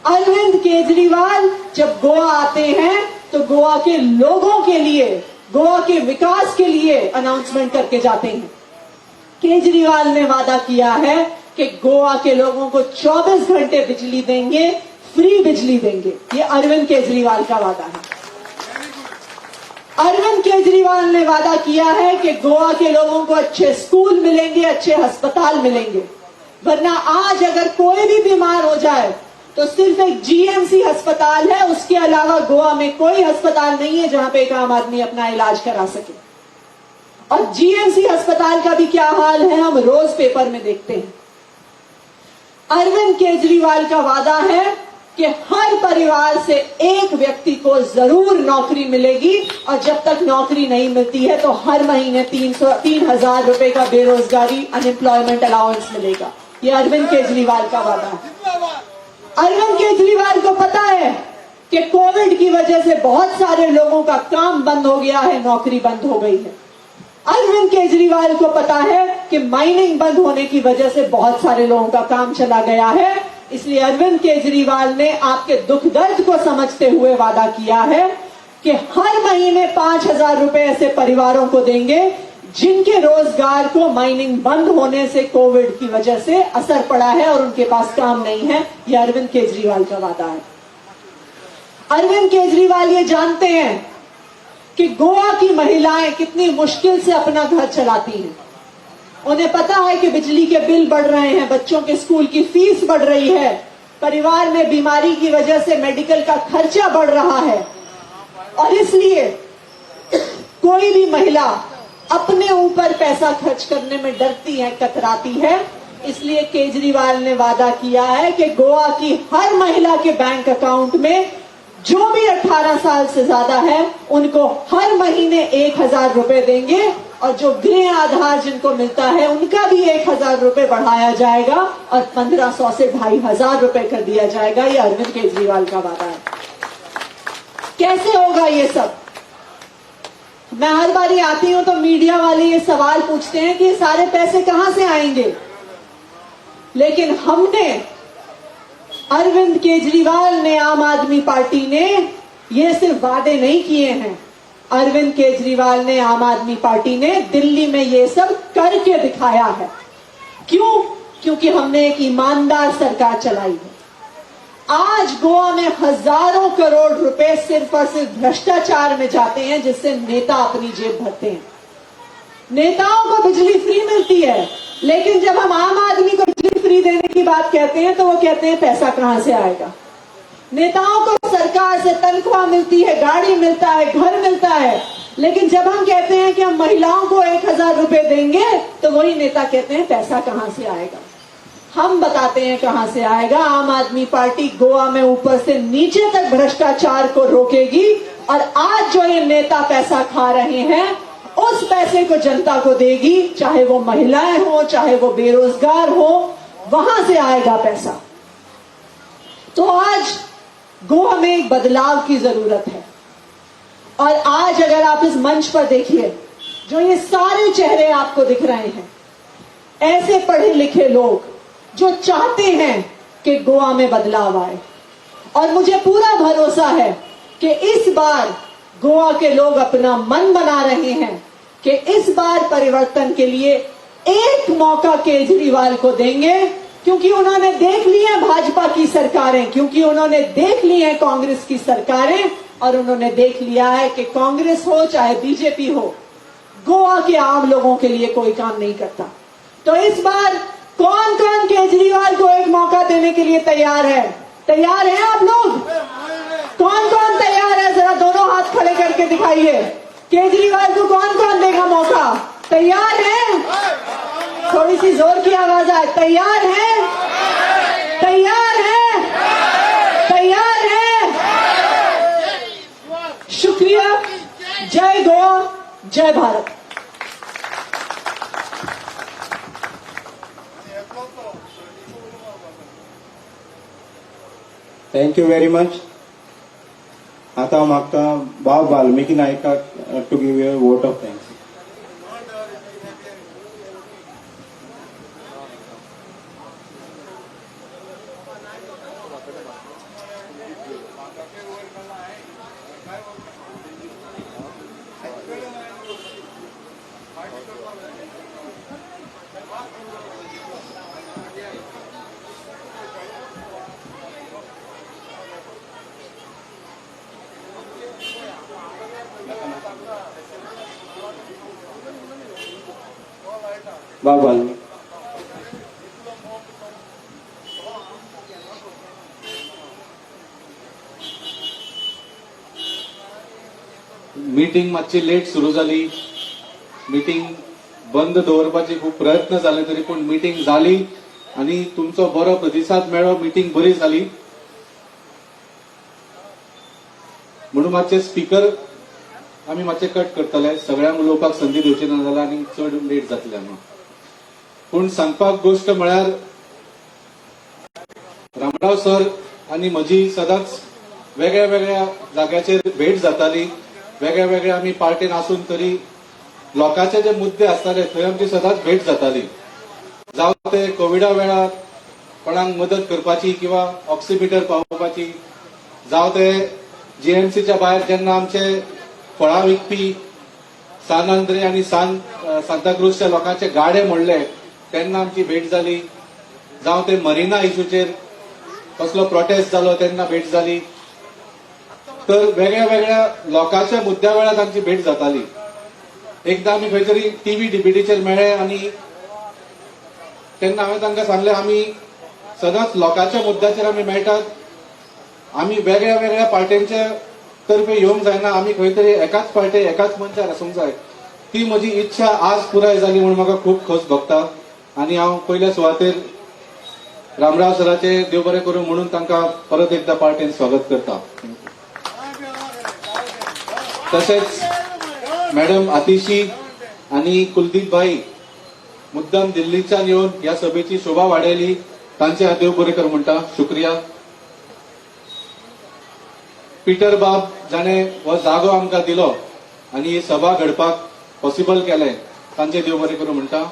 अरविंद केजरीवाल जब गोवा आते हैं तो गोवा के लोगों के लिए, गोवा के विकास के लिए अनाउंसमेंट करके जाते हैं। केजरीवाल ने वादा किया है कि गोवा के लोगों को 24 घंटे बिजली देंगे, फ्री बिजली देंगे। ये अरविंद केजरीवाल का वादा है। अरविंद केजरीवाल ने वादा किया है कि गोवा के लोगों को अच्छे स्कूल मिलेंगे, अच्छे अस्पताल मिलेंगे। वरना आज अगर कोई भी बीमार हो जाए तो सिर्फ एक जीएमसी अस्पताल है, उसके अलावा गोवा में कोई अस्पताल नहीं है जहां पे एक आम आदमी अपना इलाज करा सके। और जीएमसी अस्पताल का भी क्या हाल है हम रोज पेपर में देखते हैं। अरविंद केजरीवाल का वादा है कि हर परिवार से एक व्यक्ति को जरूर नौकरी मिलेगी, और जब तक नौकरी नहीं मिलती है तो हर महीने 3,000 रुपए का बेरोजगारी अनएम्प्लॉयमेंट अलाउंस मिलेगा। ये अरविंद केजरीवाल का वादा है। अरविंद केजरीवाल को पता है कि कोविड की वजह से बहुत सारे लोगों का काम बंद हो गया है, नौकरी बंद हो गई है। अरविंद केजरीवाल को पता है कि माइनिंग बंद होने की वजह से बहुत सारे लोगों का काम चला गया है। इसलिए अरविंद केजरीवाल ने आपके दुख दर्द को समझते हुए वादा किया है कि हर महीने 5,000 रुपए ऐसे परिवारों को देंगे जिनके रोजगार को माइनिंग बंद होने से, कोविड की वजह से असर पड़ा है और उनके पास काम नहीं है। यह अरविंद केजरीवाल का वादा है। अरविंद केजरीवाल ये जानते हैं कि गोवा की महिलाएं कितनी मुश्किल से अपना घर चलाती हैं। उन्हें पता है कि बिजली के बिल बढ़ रहे हैं, बच्चों के स्कूल की फीस बढ़ रही है, परिवार में बीमारी की वजह से मेडिकल का खर्चा बढ़ रहा है, और इसलिए कोई भी महिला अपने ऊपर पैसा खर्च करने में डरती है, कतराती है। इसलिए केजरीवाल ने वादा किया है कि गोवा की हर महिला के बैंक अकाउंट में जो भी 18 साल से ज्यादा है उनको हर महीने 1,000 रुपए देंगे, और जो गृह आधार जिनको मिलता है उनका भी 1,000 रुपए बढ़ाया जाएगा और 1,500 से 2,500 रुपए कर दिया जाएगा। ये अरविंद केजरीवाल का वादा है। कैसे होगा ये सब? मैं हर बारी आती हूं तो मीडिया वाले ये सवाल पूछते हैं कि ये सारे पैसे कहां से आएंगे, लेकिन हमने, अरविंद केजरीवाल ने, आम आदमी पार्टी ने ये सिर्फ वादे नहीं किए हैं। अरविंद केजरीवाल ने, आम आदमी पार्टी ने दिल्ली में ये सब करके दिखाया है। क्यों? क्योंकि हमने एक ईमानदार सरकार चलाई है। आज गोवा में हजारों करोड़ रुपए सिर्फ और सिर्फ भ्रष्टाचार में जाते हैं, जिससे नेता अपनी जेब भरते हैं। नेताओं को बिजली फ्री मिलती है, लेकिन जब हम आम आदमी को बिजली फ्री देने की बात कहते हैं तो वो कहते हैं पैसा कहां से आएगा। नेताओं को सरकार से तनख्वाह मिलती है, गाड़ी मिलता है, घर मिलता है, लेकिन जब हम कहते हैं कि हम महिलाओं को 1,000 रुपए देंगे तो वही नेता कहते हैं पैसा कहां से आएगा। हम बताते हैं कहां से आएगा। आम आदमी पार्टी गोवा में ऊपर से नीचे तक भ्रष्टाचार को रोकेगी, और आज जो ये नेता पैसा खा रहे हैं उस पैसे को जनता को देगी, चाहे वो महिलाएं हो, चाहे वो बेरोजगार हो, वहां से आएगा पैसा। तो आज गोवा में एक बदलाव की जरूरत है। और आज अगर आप इस मंच पर देखिए, जो ये सारे चेहरे आपको दिख रहे हैं, ऐसे पढ़े लिखे लोग जो चाहते हैं कि गोवा में बदलाव आए, और मुझे पूरा भरोसा है कि इस बार गोवा के लोग अपना मन बना रहे हैं कि इस बार परिवर्तन के लिए एक मौका केजरीवाल को देंगे, क्योंकि उन्होंने देख ली है भाजपा की सरकारें, क्योंकि उन्होंने देख ली है कांग्रेस की सरकारें, और उन्होंने देख लिया है कि कांग्रेस हो चाहे बीजेपी हो, गोवा के आम लोगों के लिए कोई काम नहीं करता। तो इस बार कौन कौन केजरीवाल को एक मौका देने के लिए तैयार है? तैयार हैं आप लोग? कौन कौन तैयार है? जरा दोनों हाथ खड़े करके दिखाइए। केजरीवाल को कौन कौन देगा मौका? तैयार है? थोड़ी सी जोर की आवाज आए। तैयार है? तैयार है? तैयार है? शुक्रिया। जय गोवा, जय Bharat. Thank you very much. आता हांव मागता भाव वाल्मिकी नायकाक to give you vote of thanks. भाव वाल्मिकी. मीटिंग मातशी लेट सुरू जाली. मीटिंग बंद दवरपाचे खूब प्रयत्न जाले, तरी पूण मीटिंग जाली आनी तुमचो बरो प्रतिसाद मेळ्ळो. मीटिंग बरी जाली. म्हणून मातशे स्पीकर आमी मातशे कट करतले. सगळ्यांक उलोवपाक संदी दिवची ना जाल्यार आनी चड लेट जातले हांगा. पूण सांगपाक गोष्ट म्हळ्यार रामराव सर आनी म्हजी सदांच वेगळ्या वेगळ्या जाग्याचेर भेट जाताली. वेगळ्या वेगळ्या आमी पार्टीन आसून तरी लोकांचे जे मुद्दे आसताले थंय आमची सदांच भेट जाताली. जावं ते कोविडा वेळार कोणाक मदत करपाची किंवा ऑक्सिमीटर पावोवपाची, जावं ते जीएमसीच्या भायर जेन्ना आमचे फळां विकपी सान आंद्रे आनी सांताक्रूजच्या लोकांचे गाडे मोडले तेन्ना आमची भेट जाली. जावं ते मरिना इश्यूचेर कसलो प्रोटेस्ट जालो तेन्ना भेट जाली. तर वेगळ्या वेगळ्या लोकांच्या मुद्द्या वेळार आमची भेट जाताली. एकदां आमी खंय तरी टीव्ही डिबेटीचेर मेळ्ळे आनी तेन्ना हांवें तांकां सांगलें आमी सदांच लोकांच्या मुद्द्याचेर आमी मेळटात. आमी वेगळ्या वेगळ्या पार्ट्यांच्या तर्फे येवंक जायना. आमी खंय तरी एकाच पार्टी एकाच मंचार आसूंक जाय. ती म्हजी इच्छा आज पुराय जाली म्हणून म्हाका खूब खोस भोगता. आनी हांव पयल्या सुवातेर रामराव सराचे देव बरें करूं म्हणून तांकां परत एकदा पार्टीन स्वागत करता. तशेंच मॅडम आतिशी आनी कुलदीप भाई मुद्दाम दिल्लीच्यान येवन ह्या सभेची शोभा वाडयली. तांचे हांव देव बरें कर म्हणटा. शुक्रिया. पीटर बाब जाणे हो जागो आमकां दिलो आनी ही सभा घडपाक पॉसिबल केलें. तांचे देव बरें करूं म्हणटा.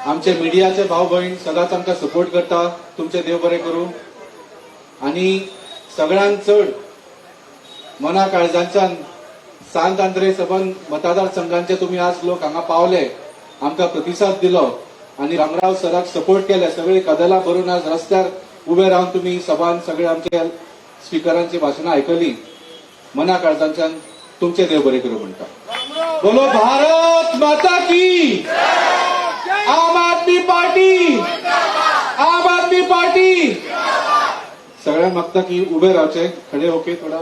आमचे मिडियाचे भाव भयण सदांच आमकां सपोर्ट करता. तुमचे देव बरें करूं. आनी सगळ्यांत चड मना काळजांच्यान सांत आंद्रे सबंद मतदारसंघांचे तुम्ही आज लोक हांगा पावले, आमकां प्रतिसाद दिलो आनी रामराव सराक सपोर्ट केले. सगळी कदेलां भरून आज रस्त्यार उबे रावन तुम्ही सभान सगळे आमच्या स्पिकरांची भाशणां आयकली. मना काळजांच्यान तुमचे देव बरें करूं म्हणटा. बोलो भारत माता की. आम आदमी पार्टी. आम आदमी पार्टी. सगळ्यांक मागता की उबे रावचे. खडे ओके थोडा